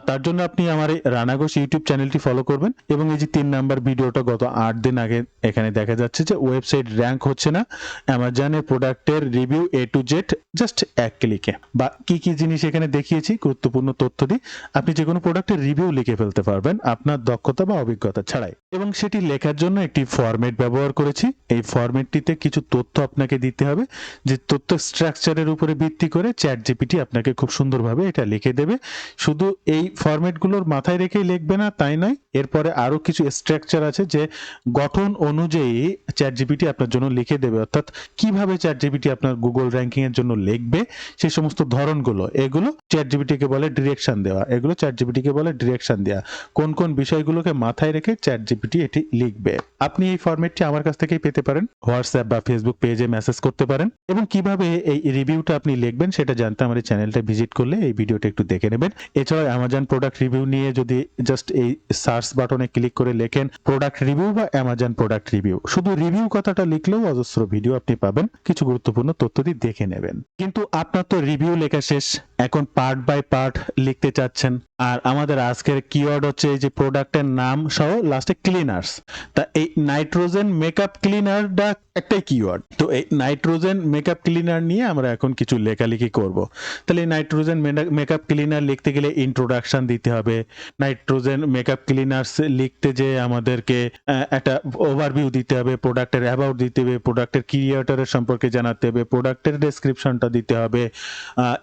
তার জন্য আপনি আমার এই রানা ঘোষ ইউটিউব চ্যানেলটি ফলো করবেন, এবং এই যে 3 নাম্বার ভিডিওটা গত 8 দিন আগে এখানে দেখা যাচ্ছে যে ওয়েবসাইট র্যাঙ্ক হচ্ছে না অ্যামাজনের প্রোডাক্টের review A to Z just এক ক্লিকে। বা কি কি জিনিস এখানে দেখিয়েছি গুরুত্বপূর্ণ তথ্য দিয়ে আপনি যে কোনো প্রোডাক্টের রিভিউ লিখে ফেলতে পারবেন আপনার দক্ষতা বা অভিজ্ঞতা ছাড়াই। এবং সেটি লেখার জন্য একটি ফরম্যাট ব্যবহার করেছি। এই ফরম্যাটটিতে কিছু তথ্য আপনাকে দিতে হবে, যে তথ্য স্ট্রাকচারের উপরে ভিত্তি করে চ্যাটজিপিটি আপনাকে খুব সুন্দরভাবে এটা লিখে দেবে। শুধু এই ফরম্যাটগুলোর মাথায় রেখেই লিখবে না তাই নয়, এরপরে আরো কিছু স্ট্রাকচার আছে যে গঠন অনুযায়ী চ্যাটজিপিটি আপনার জন্য লিখে দেবে, অর্থাৎ কিভাবে চ্যাটজিপিটি আপনার গুগল র্যাঙ্কিং এর জন্য লিখবে সেই সমস্ত ধরনগুলো, এগুলো চ্যাটজিপিটিকে বলে ডিরেকশন দেওয়া। এগুলো চ্যাটজিপিটিকে বলে ডিরেকশন দেওয়া, কোন কোন বিষয়গুলোকে মাথায় রেখে চ্যাটজিপিটি এটি লিখবে। আপনি এই ফরম্যাটটি আমার কাছ থেকেই পেতে পারেন, হোয়াটসঅ্যাপ বা ফেসবুক পেজে মেসেজ করতে পারেন। এবং কিভাবে এই রিভিউটা আপনি লিখবেন সেটা জানতে আমার এই চ্যানেলটা ভিজিট করলে এই ভিডিওটা একটু দেখে নেবেন। এছাড়াও অ্যামাজন প্রোডাক্ট রিভিউ নিয়ে যদি জাস্ট এই সার্চ বাটনে ক্লিক করে লেখেন প্রোডাক্ট রিভিউ বা অ্যামাজন প্রোডাক্ট রিভিউ, শুধু রিভিউ কথাটা লিখলেও অজস্র ভিডিও আপনি পাবেন, কিছু গুরুত্বপূর্ণ তথ্য দিয়ে দেখে নেবেন। কিন্তু আপনার তো রিভিউ লেখা শেষ, এখন পার্ট বাই পার্ট লিখতে চাচ্ছেন। আর আমাদের আজকের কিওয়ার্ড হচ্ছে এই যে প্রোডাক্টের নাম সহ লাস্টে ক্লিনার্স। তা এই নাইট্রোজেন মেকআপ ক্লিনারটা একটাই কিওয়ার্ড, তো এই নাইট্রোজেন মেকআপ ক্লিনার নিয়ে আমরা এখন কিছু লেখালেখি করব। তাহলে এই নাইট্রোজেন মেকআপ ক্লিনার লিখতে গেলে ইন্ট্রোডাকশন দিতে হবে। নাইট্রোজেন মেকআপ ক্লিনার্স লিখতে যে আমাদেরকে একটা ওভারভিউ দিতে হবে, প্রোডাক্টের অ্যাবাউট দিতে হবে, প্রোডাক্টের ক্রিয়েটরের সম্পর্কে জানাতে হবে, প্রোডাক্টের ডেসক্রিপশনটা দিতে হবে,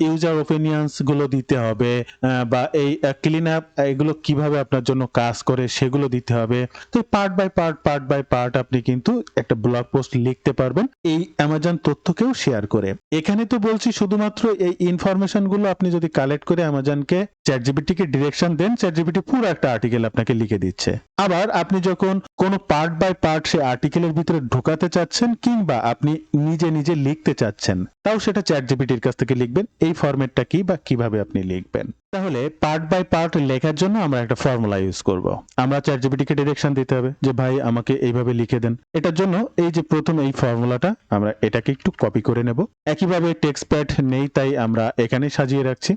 ইউজার ওপিনিয়ন্স গুলো দিতে হবে, বা এই ক্লিন আপ এগুলো কিভাবে আপনার জন্য কাজ করে সেগুলো দিতে হবে। তো পার্ট বাই পার্ট আপনি কিন্তু একটা ব্লগ পোস্ট লিখতে পারবেন এই অ্যামাজন তথ্যকেও শেয়ার করে। এখানে তো বলছি শুধুমাত্র এই ইনফরমেশন গুলো আপনি যদি কালেক্ট করে অ্যামাজনকে চ্যাটজিপিটিকে ডিরেকশন দেন, চ্যাটজিপিটি পুরো একটা আর্টিকেল আপনাকে লিখে দিচ্ছে। আবার আপনি যখন কোনো পার্ট বাই পার্ট সে আর্টিকেলের ভিতরে ঢোকাতে চাচ্ছেন কিংবা আপনি নিজে নিজে লিখতে চাচ্ছেন, তাও সেটা চ্যাটজিপিটির কাছ থেকে লিখবেন। এই ফরম্যাটটা কি বা কিভাবে আপনি লিখবেন। তাহলে পার্ট বাই পার্ট লেখার জন্য আমরা একটা ফর্মুলা ইউজ করব। আমরা চ্যাটজিপিটিকে ডিরেকশন দিতে হবে যে ভাই আমাকে এইভাবে লিখে দেন। এটার জন্য এই যে প্রথম এই ফর্মুলাটা আমরা এটাকে একটু কপি করে নেব। একইভাবে টেক্সট প্যাড নেই তাই আমরা এখানে সাজিয়ে রাখছি।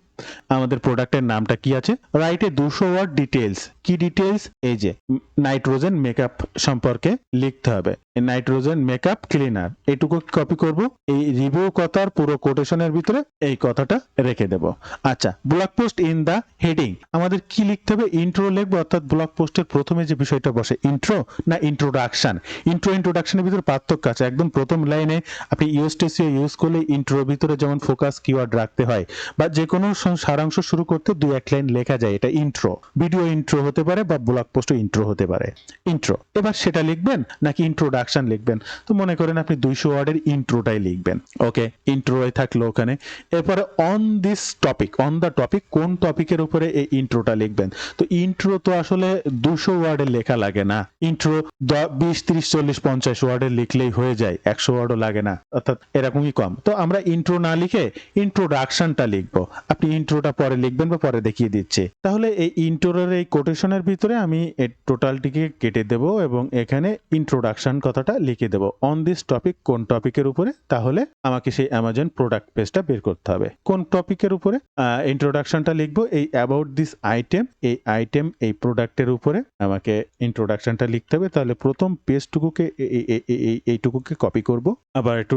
আমাদের প্রোডাক্টের নামটা কি আছে, রাইটে 200 ওয়ার্ড ডিটেইলস। কি ডিটেইলস, এই যে নাইট্রোজেন মেকআপ সম্পর্কে লিখতে হবে, নাইট্রোজেন মেকআপ ক্লিনার, এটুকু কপি করব। এই রিভিউ কথার পুরো কোটেশনের ভিতরে এই কথাটা রেখে দেব। আচ্ছা, blog post in the heading আমাদের কি লিখতে হবে, ইন্ট্রো লিখবো, অর্থাৎ ব্লগ পোস্টের প্রথমে যে বিষয়টা বসে ইন্ট্রো না ইন্ট্রোডাকশন। ইন্ট্রোডাকশনের ভিতরে পার্থক্য আছে। একদম প্রথম লাইনে আপনি ইউএসটিসিও ইউজ করলে ইন্ট্রোর ভিতরে যেমন ফোকাস কিওয়ার্ড রাখতে হয় বা যে কোনো সারাংশ শুরু করতে 2-1 লাইন লেখা যায়, এটা ইন্ট্রো। ভিডিও ইন্ট্রো হতে পারে বা ব্লগ পোস্টও ইন্ট্রো হতে পারে। ইন্ট্রো, এবার সেটা লিখবেন নাকি ইন্ট্রোডাকশন লিখবেন, তো মনে করেন আপনি 200 ওয়ার্ডের ইন্ট্রোটাই লিখবেন। ওকে, ইন্ট্রোই থাকলো ওখানে। এরপরে on this topic, on the topic, কোন টপিকের উপরে এই ইন্ট্রোটা লিখবেন। তো ইন্ট্রো তো আসলে 200 ওয়ার্ডের লেখা লাগে না, ইন্ট্রো 20, 30, 40, 50 ওয়ার্ডের লিখলেই হয়ে যায়, 100 ওয়ার্ডও লাগে না, অর্থাৎ এরকমই কম। তো আমরা ইন্ট্রো না লিখে ইন্ট্রোডাকশনটা লিখবো। আপনি ইন্ট্রোটা পরে লিখবেন বা পরে দেখিয়ে দিচ্ছি। তাহলে এই ইন্ট্রোর এই কোটেশনের ভিতরে আমি এই টোটালটিকে কেটে দেব এবং এখানে ইন্ট্রোডাকশন কথাটা লিখে দেব। অন দিস টপিক, কোন টপিকের উপরে, তাহলে আমাকে সেই অ্যামাজন প্রোডাক্ট পেজটা বের করতে হবে। কোন টপিকের উপরে ইন্ট্রোডাকশনটা লিখবো, এই অ্যাবাউট দিস আইটেম, এই আইটেম এই প্রোডাক্টের উপরে আমাকে ইন্ট্রোডাকশনটা লিখতে হবে। তাহলে প্রথম পেজটুকুকে এইটুকুকে কপি করব, আবার একটু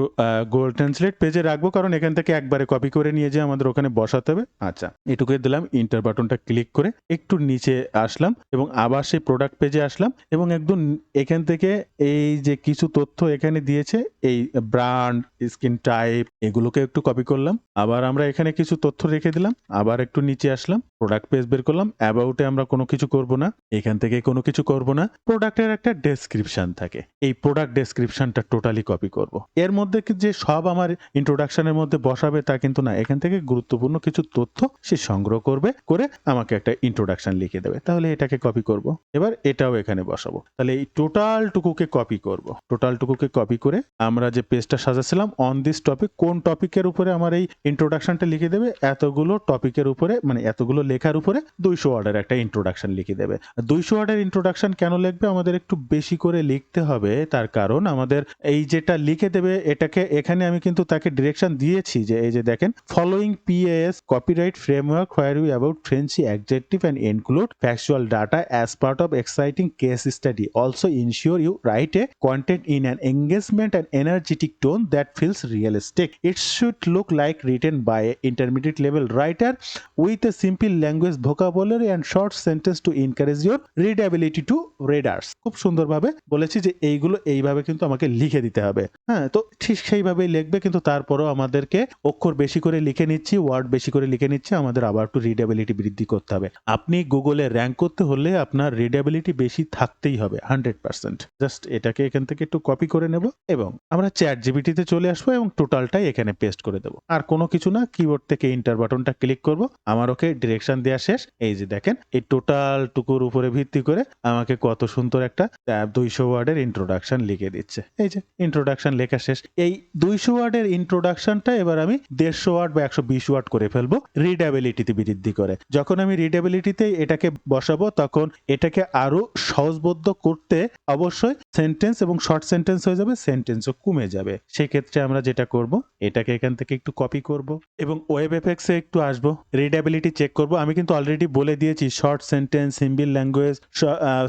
গুগল ট্রান্সলেট পেজে রাখবো, কারণ এখান থেকে একবারে কপি করে নিয়ে যে আমাদের ওখানে বসাতে হবে। আচ্ছা, এটুকু দিলাম, ইন্টার বাটনটা ক্লিক করে একটু নিচে আসলাম এবং আবার সেই প্রোডাক্ট পেজে আসলাম এবং একদম এখান থেকে এই যে কিছু তথ্য এখানে দিয়েছে, এই ব্র্যান্ড, স্কিন টাইপ, এগুলোকে একটু কপি করলাম। আবার আমরা এখানে কিছু তথ্য রেখে দিলাম, আবার একটু নিচে আসলাম, প্রোডাক্ট পেজ বের করলাম। অ্যাবাউটে আমরা কোনো কিছু করব না, এখান থেকে কোনো কিছু করব না। প্রোডাক্টের একটা ডেসক্রিপশন থাকে, এই প্রোডাক্ট ডেসক্রিপশনটা টোটালি কপি করব। এর মধ্যে যে সব আমার ইন্ট্রোডাকশনের মধ্যে বসাবে তা কিন্তু না, এখান থেকে গুরুত্বপূর্ণ কিছু তথ্য সে সংগ্রহ করবে, করে আমাকে একটা ইন্ট্রোডাকশন লিখে দেবে। তাহলে এটাকে কপি করব, এবার এটাও এখানে বসাবো। তাহলে এই টোটাল টুকুকে কপি করব। করব, টোটালটুকুকে কপি করে আমরা যে পেজটা সাজাছিলাম অন দিস টপিক, কোন টপিকের উপরে আমার এই ইন্ট্রোডাকশনটা লিখে দেবে, এতগুলো টপিকের উপরে মানে এতগুলো লেখার উপরে 200 ওয়ার্ডের একটা ইন্ট্রোডাকশন লিখে দেবে। 200 ওয়ার্ডের ইন্ট্রোডাকশন কেন লিখবে, আমাদের একটু বেশি করে লিখতে হবে, তার কারণ আমাদের এই যেটা লিখে দেবে এটাকে এখানে আমি কিন্তু তাকে ডিরেকশন দিয়েছি যে এই যে দেখেন, following PAS copyright framework where you about frenchy adjective and include factual data as part of exciting case study, also ensure you write a content in an engagement and energetic tone that feels realistic. It should look like written by an intermediate level writer with a simple language vocabulary and short sentence to encourage your readability to readers. খুব সুন্দরভাবে বলেছি যে এইগুলো এইভাবে কিন্তু আমাকে লিখে দিতে হবে। হ্যাঁ, তো ঠিক সেইভাবেই লিখবে, কিন্তু তারপরও আমাদেরকে অক্ষর বেশি করে লিখে নিচ্ছি, ওয়ার্ড বেশি করে লিখে নিচ্ছি, আমাদের আবার একটু রিডেবিলিটি বৃদ্ধি করতে হবে। আপনি গুগলে র্যাঙ্ক করতে হলে আপনার রিডেবিলিটি বেশি থাকতেই হবে 100%। জাস্ট এটাকে এখান থেকে একটু কপি করে নেব এবং আমরা চ্যাট জিপিটিতে চলে আসবো এবং টোটালটাই এখানে পেস্ট করে দেবো। আর কোনো কিছু না, কিবোর্ড থেকে ইন্টার বাটনটা ক্লিক করব, আমার ওকে ডিরেকশন দেওয়া শেষ। এই যে দেখেন, এই টোটাল টুকুর উপরে ভিত্তি করে আমাকে কত সুন্দর একটা 200 ওয়ার্ডের ইন্ট্রোডাকশন লিখে দিচ্ছে। এই যে ইন্ট্রোডাকশন লেখা শেষ। এই 200 ওয়ার্ডের ইন্ট্রোডাকশনটা এবার আমি 150 ওয়ার্ড বা 120 ওয়ার্ড করে ফেলবো রিডেবিলিটিতে বৃদ্ধি করে। যখন আমি রিডেবিলিটিতে এটাকে বসাবো তখন এটাকে আরো সহজবোধ্য করতে অবশ্যই সেন্টেন্স এবং শর্ট সেন্টেন্স হয়ে যাবে, সেন্টেন্সও কমে যাবে। সেক্ষেত্রে আমরা যেটা করব, এটাকে এখান থেকে একটু কপি করব এবং ওয়েব এফেক্টসে একটু আসবো, রিডেবিলিটি চেক করব। আমি কিন্তু অলরেডি বলে দিয়েছি short sentence, simple language,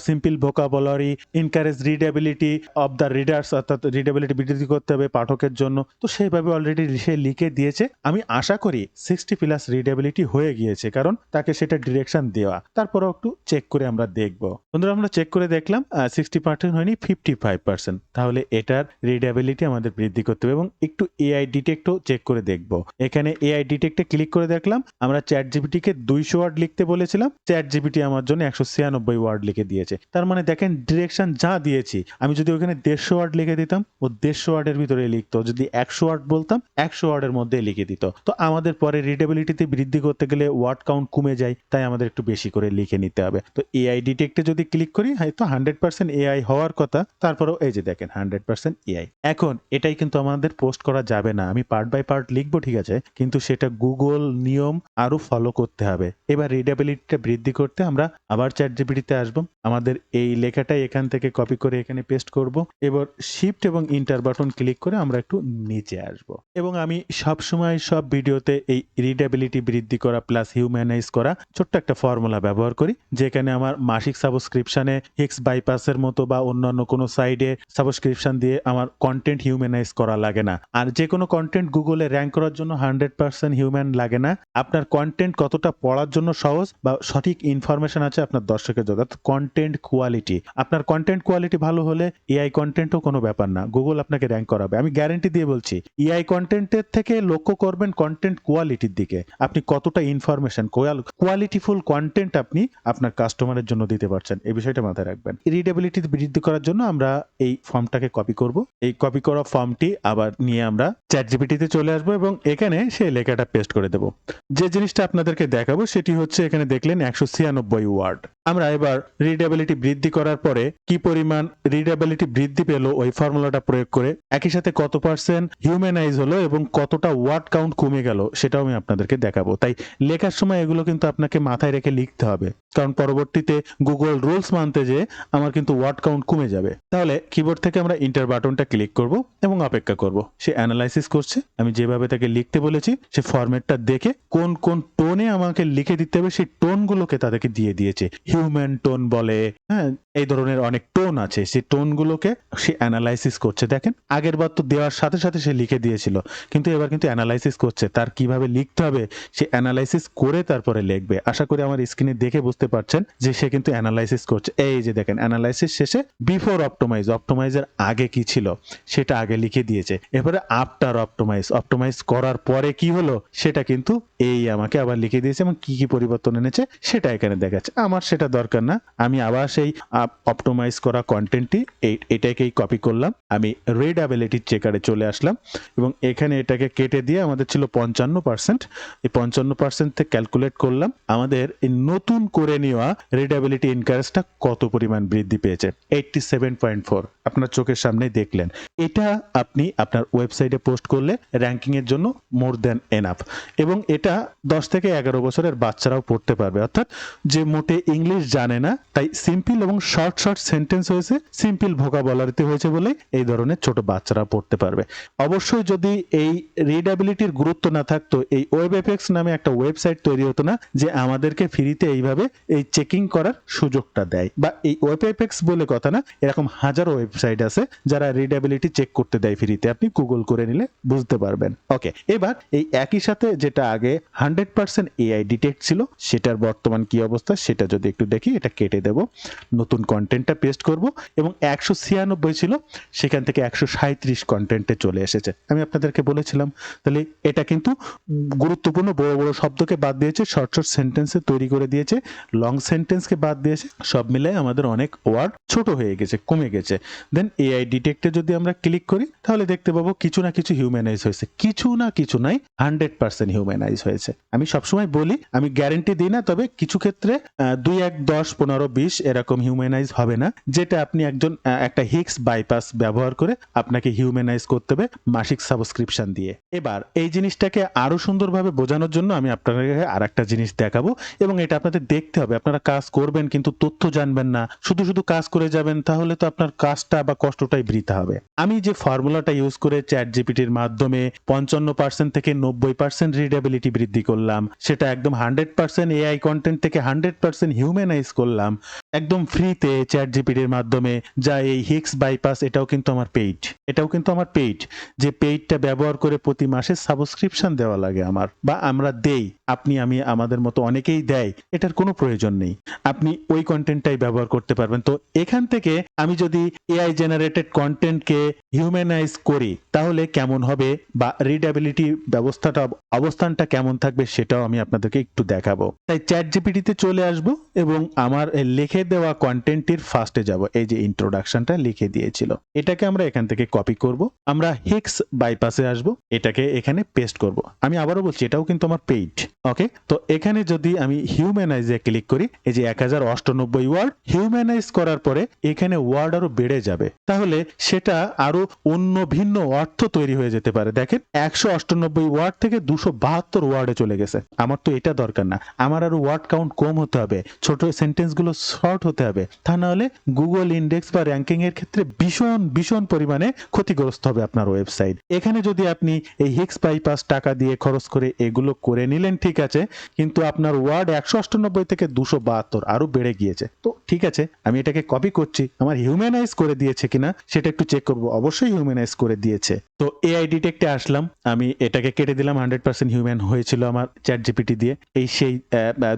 simple vocabulary, encourage readability of the readers, অর্থাৎ রিডেবিলিটি বৃদ্ধি করতে হবে পাঠকের জন্য। তো সেইভাবে অলরেডি সে লিখে দিয়েছে। আমি আশা করি 60+ রিডেবিলিটি হয়ে গিয়েছে, কারণ তাকে সেটা ডিরেকশন দেওয়া। তারপরেও একটু চেক করে আমরা দেখব। বন্ধুরা, আমরা চেক করে দেখলাম 60% হয়নি, 55%। তাহলে এটার রিডেবিলিটি আমাদের বৃদ্ধি করতে হবে এবং একটু AI ডিটেক্টও চেক করে দেখব। এখানে AI ডিটেক্টে ক্লিক করে দেখলাম, আমরা চ্যাট জিপিটিকে 200 ওয়ার্ড লিখতে বলেছিলাম, চ্যাট জিপিটি আমার জন্য 196 ওয়ার্ড লিখে দিয়েছে। তার মানে দেখেন ডিরেকশন যা দিয়েছি, আমি যদি ওখানে 150 ওয়ার্ড লিখে দিতাম ও 150 ওয়ার্ডের ভিতরে লিখতো, যদি 100 ওয়ার্ড বলতাম 100 ওয়ার্ডের মধ্যে লিখে দিত। তো আমাদের পরে রিডেবিলিটিতে বৃদ্ধি করতে গেলে ওয়ার্ড কাউন্ট কমে যায়, তাই আমাদের একটু বেশি করে লিখে নিতে হবে। তো AI ডিটেক্টে যদি ক্লিক করি, হয়তো 100% AI হওয়ার কথা, তারপরেও এই যে দেখেন 100% AI। এখন এটাই কিন্তু আমাদের পোস্ট করা যাবে না, আমি পার্ট বাই পার্ট লিখবো, ঠিক আছে, কিন্তু সেটা গুগল নিয়ম আরো ফলো করতে হবে। এবার রিডেবিলিটিটা বৃদ্ধি করতে আমরা আবার চ্যাট জিপিটিতে আসবো, আমাদের এই লেখাটাই এখান থেকে কপি করে এখানে পেস্ট করব। এবার শিফট এবং ইন্টার বাটন ক্লিক করে আমরা একটু নিচে আসব এবং আমি সব সময় সব ভিডিওতে এই রিডেবিলিটি বৃদ্ধি করা প্লাস হিউম্যানাইজ করা ছোট্ট একটা ফর্মুলা ব্যবহার করি, যেখানে আমার মাসিক সাবস্ক্রিপশনে হিক্স বাইপাসের মতো বা অন্যান্য কোনো সাইডে সাবস্ক্রিপশন দিয়ে আমার কন্টেন্ট হিউম্যানাইজ করা লাগে না। আর যে কোনো কন্টেন্ট গুগলে র্যাঙ্ক করার জন্য 100% হিউম্যান লাগে না। আপনার কন্টেন্ট কতটা পড়ার জন্য সহজ বা সঠিক ইনফরমেশন আছে আপনার দর্শকের জন্য, কন্টেন্ট কোয়ালিটি, আপনার কন্টেন্ট কোয়ালিটি ভালো হলে AI কন্টেন্টও কোনো ব্যাপার না, গুগল আপনাকে র্যাঙ্ক করাবে। আমি গ্যারান্টি দিয়ে বলছি, AI কন্টেন্টের থেকে লক্ষ্য করবেন কন্টেন্ট কোয়ালিটির দিকে। আপনি কতটা ইনফরমেশন কোয়ালিটিফুল কন্টেন্ট আপনি আপনার কাস্টমারের জন্য দিতে পারছেন, এই বিষয়টা মাথায় রাখবেন। রিডেবিলিটি বৃদ্ধি করার জন্য আমরা এই ফর্মটাকে কপি করব। এই কপি করা ফর্মটি আবার নিয়ে আমরা চ্যাট জিপিটিতে চলে আসবো এবং এখানে সেই লেখাটা পেস্ট করে দেব। যে জিনিসটা আপনাদেরকে দেখাবো সেটি হচ্ছে, এখানে দেখলেন 196 ওয়ার্ড। আমরা এবার রিডেবিলিটি বৃদ্ধি করার পরে কি পরিমাণ রিডেবিলিটি বৃদ্ধি পেল ওই ফর্মুলাটা প্রয়োগ করে, একই সাথে কত পার্সেন্ট হিউম্যানাইজ হলো এবং কতটা ওয়ার্ড কাউন্ট কমে গেল সেটাও আমি আপনাদেরকে দেখাবো। তাই লেখার সময় এগুলো কিন্তু আপনাকে মাথায় রেখে লিখতে হবে, কারণ পরবর্তীতে গুগল রুলস মানতে যে আমার কিন্তু ওয়ার্ড কাউন্ট কমে যাবে। তাহলে কিবোর্ড থেকে আমরা ইন্টার বাটনটা ক্লিক করব এবং অপেক্ষা করব। সে অ্যানালাইসিস করছে, আমি যেভাবে তাকে লিখতে বলেছি সে ফরম্যাটটা দেখে কোন কোন টোনে আমাকে লিখে দিতে হবে সেই টোনগুলোকে তাদেরকে দিয়ে দিয়েছে। হিউম্যান টোন বলে, হ্যাঁ, এই ধরনের অনেক টোন আছে, সেই টোনগুলোকে সে অ্যানালাইসিস করছে। দেখেন আগের বার তো দেওয়ার সাথে সাথে সে লিখে দিয়েছিল, কিন্তু এবার কিন্তু অ্যানালাইসিস করছে, তার কিভাবে লিখতে হবে সে অ্যানালাইসিস করে তারপরে লিখবে। আশা করি আমার স্ক্রিনে দেখে বুঝতে পারছেন যে সে কিন্তু অ্যানালাইসিস করছে। এই যে দেখেন অ্যানালাইসিস শেষে বিফোর অপটোমাইজের আগে কি ছিল সেটা আগে লিখে দিয়েছে, এবারে আফটার অপটোমাইজ করার পরে কি হলো সেটা কিন্তু এই আমাকে আবার লিখে দিয়েছে এবং কি কি পরিবর্তন এনেছে সেটা এখানে দেখাচ্ছে। আমার সেটা দরকার না, আমি আবার সেই সেই অপটিমাইজ করা কন্টেন্টটি এটাকেই কপি করলাম, আমি রিডাবিলিটি চেকারে চলে আসলাম এবং এখানে এটাকে কেটে দিয়ে আমাদের ছিল 55%, এই 55% থেকে ক্যালকুলেট করলাম আমাদের এই নতুন করে নেওয়া রিডাবিলিটি ইনকারেজটা কত পরিমাণ বৃদ্ধি পেয়েছে, 87.4। আপনার চোখের সামনেই দেখলেন। এটা আপনি আপনার ওয়েবসাইটে পোস্ট করলে র্যাঙ্কিং এর জন্য মোর দ্যান এনাফ, এবং এটা 10 থেকে 11 বছরের বাচ্চারাও পড়তে পারবে। অর্থাৎ যে মোটে ইংলিশ জানে না, তাই সিম্পল এবং শর্ট সেন্টেন্স হয়েছে, সিম্পল ভোকাবুলারিতে হয়েছে বলে এই ধরনের ছোট বাচ্চারা পড়তে পারবে। অবশ্যই যদি এই রিডাবিলিটির গুরুত্ব না থাকতো, এই ওয়েব এফেক্টস নামে একটা ওয়েবসাইট তৈরি হতো না যে আমাদেরকে ফ্রিতে এইভাবে এই চেকিং করার সুযোগটা দেয়। বা এই ওয়েব এফেক্টস বলে কথা না, এরকম হাজারো ওয়েবসাইট আছে যারা রিডাবিলিটি চেক করতে দেয় ফ্রিতে, আপনি গুগল করে নিলে বুঝতে পারবেন। ওকে, এবার এই একই সাথে যেটা আগে 100% এআই ডিটেক্ট ছিল, সেটার বর্তমান কি অবস্থা সেটা যদি একটু দেখি, এটা কেটে দেব, নতুন কন্টেন্টটা পেস্ট করব এবং 196 ছিল সেখান থেকে 137 কন্টেন্টে চলে এসেছে। আমি আপনাদেরকে বলেছিলাম, তাহলে এটা কিন্তু গুরুত্বপূর্ণ বড় বড় শব্দকে বাদ দিয়েছে, শর্ট সেন্টেন্সে তৈরি করে দিয়েছে, লং সেন্টেন্সকে বাদ দিয়েছে, সব মিলে আমাদের অনেক ওয়ার্ড ছোট হয়ে গেছে, কমে গেছে। দেন এআই ডিটেক্টে যদি আমরা ক্লিক করি তাহলে দেখতে পাবো কিছু না কিছু হিউম্যানাইজ হয়েছে, কিছু না কিছু নাই, 100% হিউম্যানাইজ হয়েছে। আমি সবসময় বলি, আমি গ্যারেন্টি দিই না, তবে কিছু ক্ষেত্রে 2, 1, 10, 15, 20 এরকম হিউম্যানাইজ হবে না, যেটা আপনি একটা হিক্স বাইপাস ব্যবহার করে আপনাকে হিউম্যানাইজ করতে হবে মাসিক সাবস্ক্রিপশন দিয়ে। এবার এই জিনিসটাকে আরো সুন্দরভাবে বোঝানোর জন্য আমি আপনাদেরকে আরেকটা জিনিস দেখাবো, এবং এটা আপনাদের দেখতে হবে। আপনারা কাজ করবেন কিন্তু তথ্য জানবেন না, শুধু শুধু কাজ করে যাবেন, তাহলে তো আপনার কাজটা বা কষ্টটাই বৃথা হবে। আমি যে ফর্মুলাটা ইউজ করে চ্যাট জিপিটির মাধ্যমে 55% থেকে 90% রিডেবিলিটি বৃদ্ধি করলাম, সেটা একদম 100% এআই কন্টেন্ট থেকে 100% হিউম্যানাইজ করলাম একদম ফ্রিতে চ্যাট জিপিটির মাধ্যমে। যা এই হিক্স বাইপাস, এটাও কিন্তু আমার পেইড, যে পেইডটা ব্যবহার করে প্রতি মাসে সাবস্ক্রিপশন দেওয়া লাগে আমার, বা আমরা দেই, আমি আমাদের মতো অনেকেই দেয়, এটার কোনো প্রয়োজন নেই, আপনি ওই কন্টেন্টটাই ব্যবহার করতে পারবেন। তো এখান থেকে আমি যদি এআই জেনারেটেড কন্টেন্টকে হিউম্যানাইজ করি তাহলে কেমন হবে, বা রিডেবিলিটি অবস্থানটা কেমন থাকবে, সেটাও আমি আপনাদেরকে একটু দেখাবো। তাই চ্যাট জিপিটিতে চলে আসব এবং আমার লিখে দেওয়া কন্টেন্টের ফার্স্টে যাব, এই যে ইন্ট্রোডাকশনটা লিখে দিয়েছিল, এটাকে আমরা এখান থেকে কপি করব, আমরা হিক্স বাইপাসে আসব, এটাকে এখানে পেস্ট করব। আমি আবারও বলছি, এটাও কিন্তু আমার পেইড। ওকে, তো এখানে যদি আমি হিউম্যানাইজে ক্লিক করি, এই যে 1098 ওয়ার্ড হিউম্যানাইজ করার পরে এখানে ওয়ার্ড আরো বেড়ে যাবে, তাহলে সেটা আরো অন্য ভিন্ন অর্থ তৈরি হয়ে যেতে পারে। দেখেন 198 ওয়ার্ড থেকে 272 ওয়ার্ডে চলে গেছে। আমার তো এটা দরকার না, আমার আরো ওয়ার্ড কাউন্ট কম হতে হবে, ছোট সেন্টেন্স গুলো শর্ট হতে হবে, তা না হলে গুগল ইন্ডেক্স বা র্যাঙ্কিং এর ক্ষেত্রে ভীষণ পরিমাণে ক্ষতিগ্রস্ত হবে আপনার ওয়েবসাইট। এখানে যদি আপনি এই হিক্স বাইপাস টাকা দিয়ে খরচ করে এগুলো করে নিলেন, ঠিক আছে, কিন্তু আপনার ওয়ার্ড 198 থেকে 272 আরো বেড়ে গিয়েছে। তো ঠিক আছে, আমি এটাকে কপি করছি, আমার হিউম্যানাইজ করে দিয়েছে কিনা সেটা একটু চেক করব। অবশ্যই হিউম্যানাইজ করে দিয়েছে। তো এআই ডিটেক্টে আসলাম, আমি এটাকে কেটে দিলাম, 100% হিউম্যান হয়েছিল আমার চ্যাট জিপিটি দিয়ে, সেই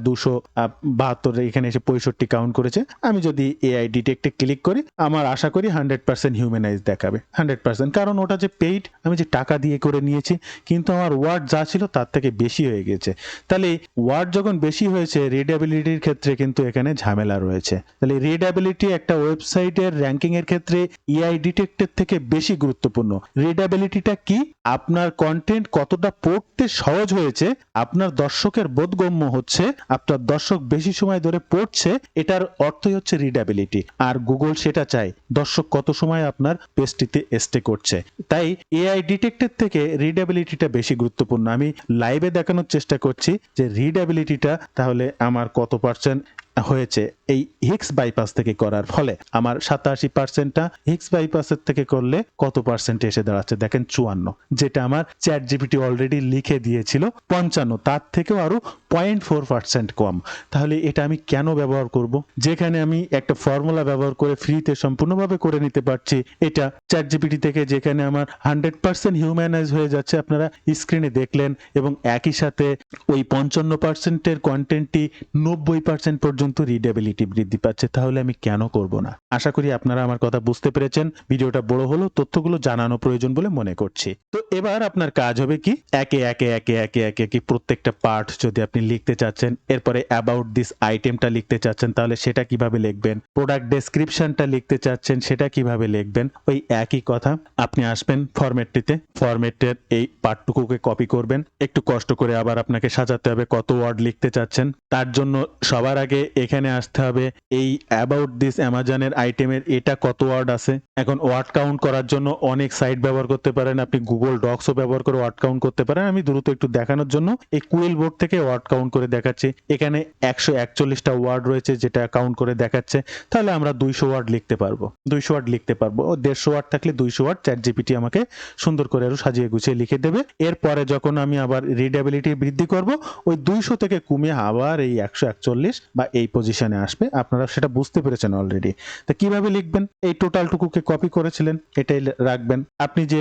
272 এখানে এসে 65 কাউন্ট করেছে। আমি যদি এআই ডিটেক্টে ক্লিক করি, আমার আশা করি 100% হিউম্যানাইজ দেখাবে, 100%, কারণ ওটা যে পেইড, আমি যে টাকা দিয়ে করে নিয়েছি, কিন্তু আমার ওয়ার্ড যা ছিল তার থেকে বেশি হয়ে গেছে। তাহলে ওয়ার্ড যখন বেশি হয়েছে, রিডেবিলিটির ক্ষেত্রে কিন্তু এখানে ঝামেলা রয়েছে। তাহলে রিডেবিলিটি একটা ওয়েবসাইটের র্যাঙ্কিং এর ক্ষেত্রে এআই ডিটেক্টের থেকে বেশি গুরুত্বপূর্ণ। রিডেবিলিটিটা কি? আপনার কন্টেন্ট কতটা পড়তে সহজ হয়েছে, আপনার দর্শকের বোধগম্য হচ্ছে, আপনার দর্শক বেশি সময় ধরে পড়ছে, এটার অর্থই হচ্ছে রিডেবিলিটি। আর গুগল সেটা চায়, দর্শক কত সময় আপনার পেজটিতে স্টে করছে। তাই এআই ডিটেক্টের থেকে রিডেবিলিটিটা বেশি গুরুত্বপূর্ণ। আমি লাইভে দেখানোর চেষ্টা করছি যে রিডেবিলিটিটা তাহলে আমার কত পার্সেন্ট হয়েছে এই হিক্স বাইপাস থেকে করার ফলে। আমার 87%টা হিক্স বাইপাসের থেকে করলে কত পার্সেন্ট এসে দাঁড়াচ্ছে, দেখেন 54, যেটা আমার চ্যাট জিপিটি অলরেডি লিখে দিয়েছিল 55, তার থেকেও আরো 0.4% কম। তাহলে এটা আমি কেন ব্যবহার করব, যেখানে আমি একটা ফর্মুলা ব্যবহার করে ফ্রিতে সম্পূর্ণভাবে করে নিতে পারছি, এটা চ্যাট জিপিটি থেকে যেখানে আমার 100% হিউম্যানাইজ হয়ে যাচ্ছে, আপনারা স্ক্রিনে দেখলেন, এবং একই সাথে ওই 55%-এর কন্টেন্টটি 90% পর্যন্ত কিন্তু রিডেবিলিটি বৃদ্ধি পাচ্ছে, তাহলে আমি কেন করব না? আশা করি আপনারা আমার কথা বুঝতে পেরেছেন। ভিডিওটা বড় হলো, তথ্যগুলো জানানো প্রয়োজন বলে মনে করছি। তো এবার আপনার কাজ হবে কি, একে প্রত্যেকটা পার্ট যদি আপনি লিখতে চাচ্ছেন, এরপরে অ্যাবাউট দিস আইটেমটা লিখতে চাচ্ছেন, তাহলে সেটা কিভাবে লিখবেন, প্রোডাক্ট ডেসক্রিপশনটা লিখতে চাচ্ছেন সেটা কিভাবে লিখবেন, ওই একই কথা। আপনি আসবেন ফরম্যাটটিতে, ফরম্যাটের এই পার্টটুকুকে কপি করবেন, একটু কষ্ট করে আবার আপনাকে সাজাতে হবে কত ওয়ার্ড লিখতে চাচ্ছেন। তার জন্য সবার আগে এখানে আসতে হবে, এই অ্যাবাউট দিস অ্যামাজনের আইটেমের এটা কত ওয়ার্ড আছে। এখন ওয়ার্ড কাউন্ট করার জন্য অনেক সাইট ব্যবহার করতে পারেন, আপনি গুগল ডক্সও ব্যবহার করে ওয়ার্ড কাউন্ট করতে পারেন। আমি দ্রুত একটু দেখানোর জন্য এই কুইল বোর্ড থেকে ওয়ার্ড কাউন্ট করে দেখাচ্ছি। এখানে 141টা ওয়ার্ড রয়েছে যেটা কাউন্ট করে দেখাচ্ছে, তাহলে আমরা 200 ওয়ার্ড লিখতে পারবো, 200 ওয়ার্ড লিখতে পারবো। 150 ওয়ার্ড থাকলে 200 ওয়ার্ড চ্যাট জিপিটি আমাকে সুন্দর করে আরো সাজিয়ে গুছিয়ে লিখে দেবে। এরপরে যখন আমি আবার রিডেবিলিটি বৃদ্ধি করব, ওই 200 থেকে কমিয়ে আবার এই 141 বা এই পজিশনে আসবে। আপনারা সেটা বুঝতে পেরেছেন অলরেডি। তো কিভাবে লিখবেন, এই টোটালটুকুকে কপি করেছিলেন এটাই রাখবেন। আপনি যে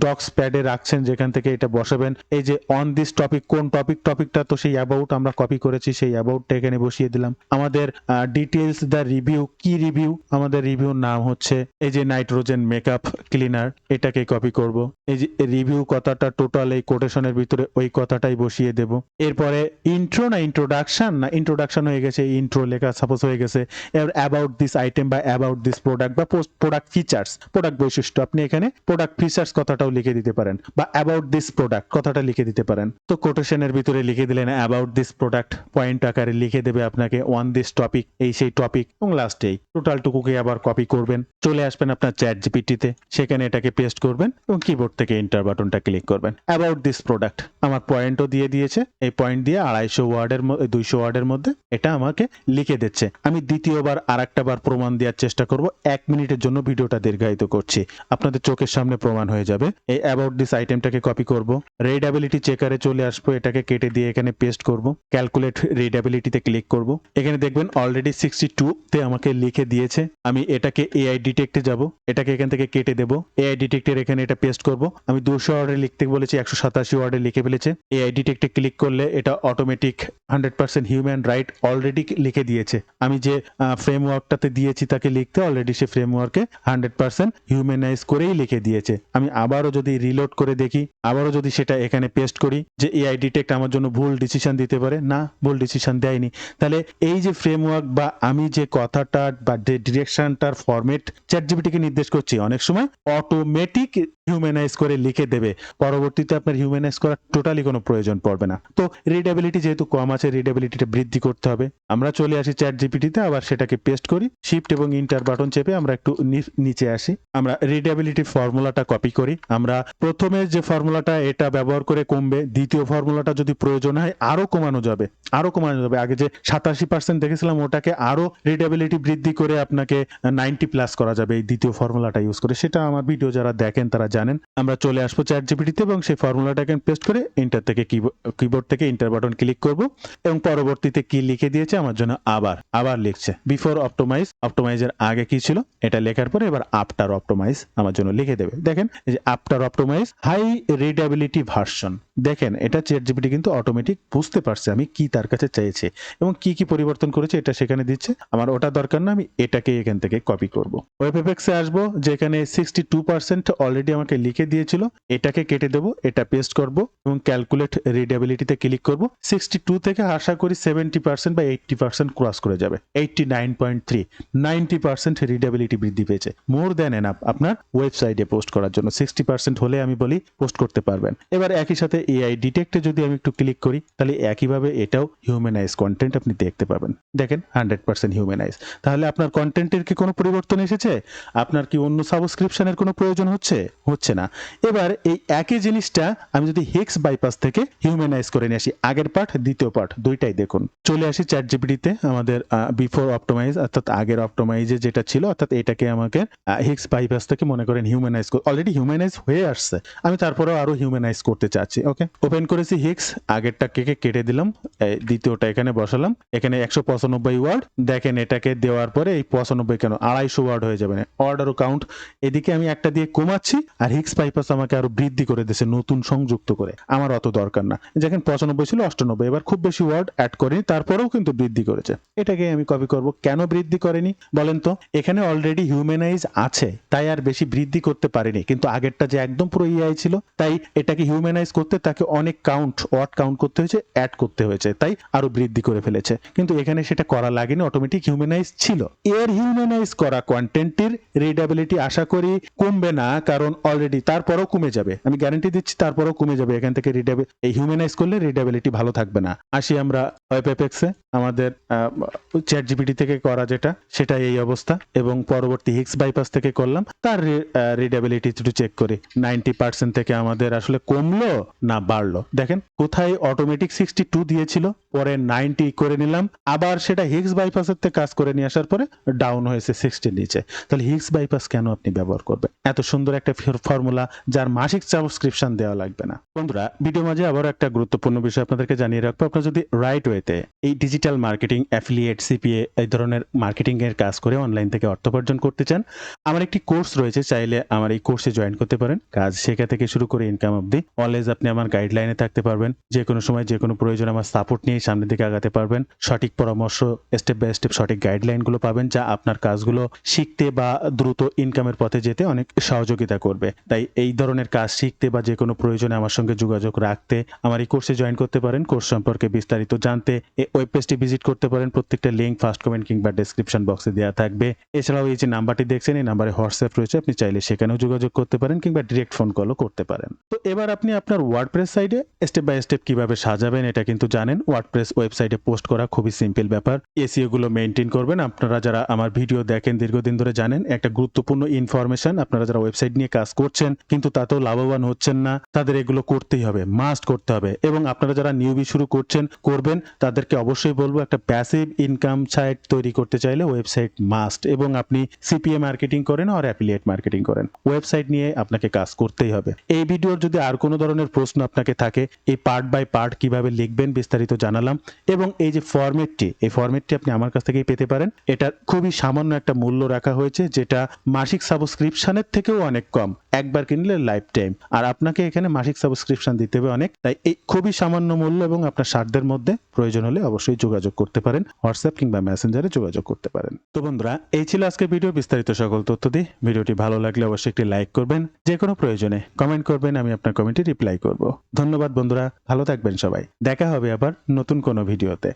ডক্স প্যাডে রাখছেন যেখান থেকে এটা বসাবেন, এই যে অন দিস টপিক, কোন টপিকটা তো সেই অ্যাবাউট আমরা কপি করেছি, সেই অ্যাবাউটটা এখানে বসিয়ে দিলাম। আমাদের ডিটেইলস দ্য রিভিউ, কি রিভিউ, আমাদের রিভিউর নাম হচ্ছে এই যে নাইট্রোজেন মেকআপ ক্লিনার, এটাকে কপি করব। এই যে রিভিউ কথাটা টোটাল এই কোটেশনের ভিতরে ওই কথাটাই বসিয়ে দেব। এরপরে ইন্ট্রো না ইন্ট্রোডাকশন হয়ে গেছে, ইন্ট্রো লেখা সাপোজ হয়ে গেছে। এবার অ্যাবাউট দিস আইটেম বা অ্যাবাউট দিস প্রোডাক্ট বা প্রোডাক্ট ফিচার্স, প্রোডাক্ট বৈশিষ্ট্য, আপনি এখানে প্রোডাক্ট ফিচার্স কথাটাও লিখে দিতে পারেন বা অ্যাবাউট দিস প্রোডাক্ট কথাটা লিখে দিতে পারেন। তো কোটেশনের ভিতরে লিখে দিলেন অ্যাবাউট দিস প্রোডাক্ট, পয়েন্ট আকারে লিখে দেবে আপনাকে অন দিস টপিক, এই সেই টপিক, এবং লাস্টেই টোটালটুকুকে আবার কপি করবেন, চলে আসবেন আপনার চ্যাট জিপিটিতে, সেখানে এটাকে পেস্ট করবেন এবং কিবোর্ড থেকে এন্টার বাটনটা ক্লিক করবেন। অ্যাবাউট দিস প্রোডাক্ট আমার পয়েন্টও দিয়ে দিয়েছে, এই পয়েন্ট দিয়ে 250 ওয়ার্ডের 200 ওয়ার্ডের মধ্যে এটা আমাকে লিখে দিচ্ছে। আমি দ্বিতীয়বার আরেকটা বার প্রমাণ দেওয়ার চেষ্টা করব, 1 মিনিটের জন্য ভিডিওটা দীর্ঘায়িত করছি, আপনাদের চোখের সামনে প্রমাণ হয়ে যাবে। এই অ্যাবাউট দিস আইটেমটাকে কপি করব, রিডেবিলিটি চেকারে চলে আসবো, এটাকে কেটে দিয়ে এখানে পেস্ট করব, ক্যালকুলেট রিডেবিলিটিতে ক্লিক করব। এখানে দেখবেন অলরেডি 62 তে আমাকে লিখে দিয়েছে। আমি এটাকে এআই ডিটেক্টে যাব, এটাকে এখান থেকে কেটে দেব, এআই ডিটেক্টের এখানে এটা পেস্ট করব। আমি 200 ওয়ার্ডে লিখতে বলেছি, 187 ওয়ার্ডে লিখে ফেলেছে। এআই ডিটেক্টে ক্লিক করলে এটা অটোমেটিক 100% হিউম্যান রাইট অলরেডি লিখে দিয়েছে। আমি যে ফ্রেমওয়ার্কটাতে দিয়েছি তাকে লিখতে, অলরেডি সে ফ্রেমওয়ার্কে 100% হিউম্যানাইজ করেই লিখে দিয়েছে। আমি আবারও যদি রিলোড করে দেখি, আবারও যদি সেটা এখানে পেস্ট করি, যে এআই ডিটেক্ট আমার জন্য ভুল ডিসিশন দিতে পারে, না, ভুল ডিসিশন দেয়নি। তাহলে এই যে ফ্রেমওয়ার্ক বা আমি যে কথাটা বা ডিরেকশনটার ফরম্যাট চ্যাট জিপিটিকে নির্দেশ করছি, অনেক সময় অটোমেটিক হিউম্যানাইজ করে লিখে দেবে, পরবর্তীতে আপনার হিউম্যানাইজ করার টোটালি কোনো প্রয়োজন পড়বে না। তো রিডেবিলিটি যেহেতু কম আছে, রিডেবিলিটিটা বৃদ্ধি করতে হবে। আমরা চলে আসি চ্যাট জিপিটিতে, আবার সেটাকে পেস্ট করি, শিফট এবং ইন্টার বাটন চেপে আমরা একটু নিচে আসি, আমরা রিডেবিলিটি ফর্মুলাটা কপি করি। আমরা প্রথমে যে ফর্মুলাটা এটা ব্যবহার করে কমবে, দ্বিতীয় ফর্মুলাটা যদি প্রয়োজন হয় আরো কমানো যাবে, আগে যে 87% দেখেছিলাম ওটাকে আরো রিডেবিলিটি বৃদ্ধি করে আপনাকে 90 প্লাস করা যাবে এই দ্বিতীয় ফর্মুলাটা ইউজ করে। সেটা আমার ভিডিও যারা দেখেন তারা জানেন। আমরা চলে আসবো চ্যাট জিপিটিতে এবং সেই ফর্মুলাটাকে পেস্ট করে এন্টার থেকে কিবোর্ড থেকে এন্টার বাটন ক্লিক করব এবং পরবর্তীতে কি লিখে দিয়েছে আমার জন্য আবার লিখছে বিফোর অপটোমাইজের আগে কি ছিল এটা লেখার পরে এবার আফটার অপটোমাইজ আমার জন্য লিখে দেবে। দেখেন এই যে after optimize high readability version, দেখেন এটা চ্যাট জিপিটি কিন্তু অটোমেটিক বুঝতে পারছে আমি কি তার কাছে চাইছি এবং কি কি পরিবর্তন করেছে এটা সেখানে দিচ্ছে। আমার ওটা দরকার না, আমি এটাকে এখান থেকে কপি করব। ওয়েব এফেক্টসে আসবো, যেখানে 62% অলরেডি আমাকে লিখে দিয়েছিল, এটাকে কেটে দেব, এটা পেস্ট করব এবং ক্যালকুলেট রিডেবিলিটিতে ক্লিক করব। 62 থেকে আশা করি 70% বা 80% ক্রস করে যাবে, 89.3, 90% রিডেবিলিটি বৃদ্ধি পেয়েছে, মোর দ্যান এনাফ আপনার ওয়েবসাইটে পোস্ট করার জন্য। 60% হলে আমি বলি পোস্ট করতে পারবেন। এবার একই সাথে এআই ডিটেক্টে যদি আমি একটু ক্লিক করি, তাহলে একইভাবে এটাও হিউম্যানাইজ কন্টেন্ট আপনি দেখতে পাবেন। দেখেন 100% হিউম্যানাইজ। তাহলে আপনার কন্টেন্টের কি কোনো পরিবর্তন এসেছে? আপনার কি অন্য সাবস্ক্রিপশনের কোনো প্রয়োজন হচ্ছে না। এবার এই একই জিনিসটা আমি যদি হেক্স বাইপাস থেকে হিউম্যানাইজ করে নিয়ে আসি, আগের পার্ট দ্বিতীয় পার্ট দুইটাই দেখুন। চলে আসি চ্যাট জিপিটিতে, আমাদের বিফোর অপটোমাইজ অর্থাৎ আগের অপটোমাইজে যেটা ছিল, অর্থাৎ এটাকে আমাকে হেক্স বাইপাস থেকে মনে করেন হিউম্যানাইজ, অলরেডি হিউম্যানাইজ হয়ে আসছে, আমি তারপরেও আরো হিউম্যানাইজ করতে চাচ্ছি। ওকে, ওপেন করেছি হেক্স, আগেরটা কেটে দিলাম, দ্বিতীয়টা এখানে বসালাম, এখানে 195 ওয়ার্ড। দেখেন এটাকে দেওয়ার পরে এই 95 কেন 250 ওয়ার্ড হয়ে যাবে, অর্ডার কাউন্ট এদিকে আমি একটা দিয়ে কমাচ্ছি আর হিক্স বাইপাস আমাকে আরো বৃদ্ধি করে দিয়েছে নতুন সংযুক্ত করে, আমার অত দরকার না। দেখেন 95 ছিল 98, এবার খুব বেশি ওয়ার্ড অ্যাড করিনি, তারপরেও কিন্তু বৃদ্ধি বৃদ্ধি করেছে। এটাকে আমি কপি করব। কেন বৃদ্ধি করেনি বলেন তো? এখানে অলরেডি হিউম্যানাইজ আছে, তাই আর বেশি বৃদ্ধি করতে পারেনি। কিন্তু আগেরটা যে একদম পুরো এআই ছিল, তাই এটাকে হিউম্যানাইজ করতে তাকে অনেক ওয়ার্ড কাউন্ট করতে হয়েছে, অ্যাড করতে হয়েছে, তাই আরো বৃদ্ধি করে ফেলেছে। কিন্তু এখানে সেটা করা লাগেনি, অটোমেটিক হিউম্যানাইজ ছিল। এর হিউম্যানাইজ করা কন্টেন্টের রিডেবিলিটি আশা করি কমবে না, কারণ অলরেডি তারপরেও কমে যাবে। আমি গ্যারান্টি দিচ্ছি তারপরেও কমে যাবে। এখান থেকে এই হিউম্যানাইজ করলে রিডেবিলিটি ভালো থাকবে না। আসি আমরা ওয়েব অ্যাপেক্সে। আমাদের চ্যাট জিপিটি থেকে করা যেটা, সেটা এই অবস্থা, এবং পরবর্তী হিক্স বাইপাস থেকে করলাম। তার রিডেবিলিটি একটু চেক করি। 90% থেকে আমাদের আসলে কমলো না বাড়লো। দেখেন কোথায় অটোমেটিক 62 দিয়েছিল, পরে 90 করে নিলাম, আবার সেটা হিক্স বাইপাসের থেকে কাজ করে নিয়ে আসার পরে ডাউন হয়েছে 60 নিচে। তাহলে হিক্স বাইপাস কেন আপনি ব্যবহার করবেন? এত সুন্দর একটা ফর্মুলা যার মাসিক সাবস্ক্রিপশন দেওয়া লাগবে না। বন্ধুরা, ভিডিও মাঝে আবার একটা গুরুত্বপূর্ণ বিষয় আপনাদেরকে জানিয়ে রাখবো। আপনারা যদি রাইট ওয়েতে এই ডিজিটাল মার্কেটিং, অ্যাফিলিয়েট, সিপিএ এই ধরনের মার্কেটিং এর কাজ করে অনলাইন থেকে অর্থ উপার্জন করতে চান, আমার একটি কোর্স রয়েছে, চাইলে আমার এই কোর্সে জয়েন করতে পারেন। কাজ শেখা থেকে শুরু করে ইনকাম অবধি অলওয়েজ আপনি আমার গাইডলাইনে থাকতে পারবেন। যে কোনো সময় যে কোনো প্রয়োজন আমার সাপোর্ট নিয়ে সামনের দিকে আগাতে পারবেন। সঠিক পরামর্শ, স্টেপ বাই স্টেপ সঠিক গাইডলাইনগুলো পাবেন, যা আপনার কাজগুলো শিখতে বা দ্রুত ইনকামের পথে যেতে অনেক সহযোগিতা করবে। তাই এই ধরনের কাজ শিখতে বা যে কোনো প্রয়োজনে আমার সঙ্গে যোগাযোগ রাখতে আমার এই কোর্সে জয়েন করতে পারেন। কোর্স সম্পর্কে বিস্তারিত জানতে এই ওয়েব পেজটি ভিজিট করতে পারেন। প্রত্যেকটা লিঙ্ক ফার্স্ট কমেন্ট কিংবা ডেসক্রিপশন বক্সে দেওয়া থাকবে। এছাড়াও এই যে নাম্বারটি দেখছেন, এই নাম্বারে হোয়াটসঅ্যাপ রয়েছে, আপনি চাইলে সেখানেও যোগাযোগ করতে পারেন কিংবা ডিরেক্ট ফোন কলও করতে পারেন। তো এবার আপনি আপনার ওয়ার্ডপ্রেস সাইটে স্টেপ বাই স্টেপ কিভাবে সাজাবেন এটা কিন্তু জানেন। ওয়ার্ডপ্রেস ওয়েবসাইটে পোস্ট করা খুবই সিম্পল ব্যাপার। এসইও গুলো মেইনটেইন করবেন। আপনারা যারা আমার ভিডিও দেখেন দীর্ঘদিন ধরে জানেন একটা গুরুত্বপূর্ণ ইনফরমেশন, আপনারা যারা ওয়েবসাইট নিয়ে কাজ করছেন কিন্তু তাতেও লাভবান হচ্ছেন না, তাদের এগুলো করতেই হবে, মাস্ট করতে হবে। এবং আপনারা যারা নিউবি শুরু করবেন তাদেরকে অবশ্যই বলবো, একটা প্যাসিভ ইনকাম সাইট তৈরি করতে চাইলে ওয়েবসাইট মাস্ট। এবং আপনি সিপিএ মার্কেটিং করেন আর অ্যাফিলিয়েট মার্কেটিং করেন, ওয়েবসাইট নিয়ে আপনাকে কাজ করতেই হবে। এই ভিডিওর যদি আর কোনো ধরনের প্রশ্ন আপনাকে থাকে, এই পার্ট বাই পার্ট কিভাবে লিখবেন বিস্তারিত জানালাম। এবং এই যে এই ফরম্যাটটি আপনি আমার কাছ থেকেই পেতে পারেন। এটা খুবই সামান্য একটা মূল্য রাখা হয়েছে, যেটা মাসিক সাবস্ক্রিপশনের থেকেও অনেক কম। একবার কিনলে লাইফ টাইম, আর আপনাকে এখানে মাসিক সাবস্ক্রিপশন দিতে হবে অনেক। তাই এই খুবই সামান্য মূল্য এবং আপনার সাধ্যের মধ্যে, প্রয়োজন হলে অবশ্যই যোগাযোগ করতে পারেন, হোয়াটসঅ্যাপ কিংবা মেসেঞ্জারে যোগাযোগ করতে পারেন। তো বন্ধুরা, এই ছিল আজকে ভিডিও। বিস্তারিত সকল তথ্য দিয়ে ভিডিওটি ভালো লাগলে অবশ্যই একটি লাইক করবেন। যে কোনো প্রয়োজনে কমেন্ট করবেন, আমি আপনার কমেন্টে রিপ্লাই করব। ধন্যবাদ বন্ধুরা, ভালো থাকবেন সবাই। দেখা হবে আবার নতুন কোনো ভিডিওতে।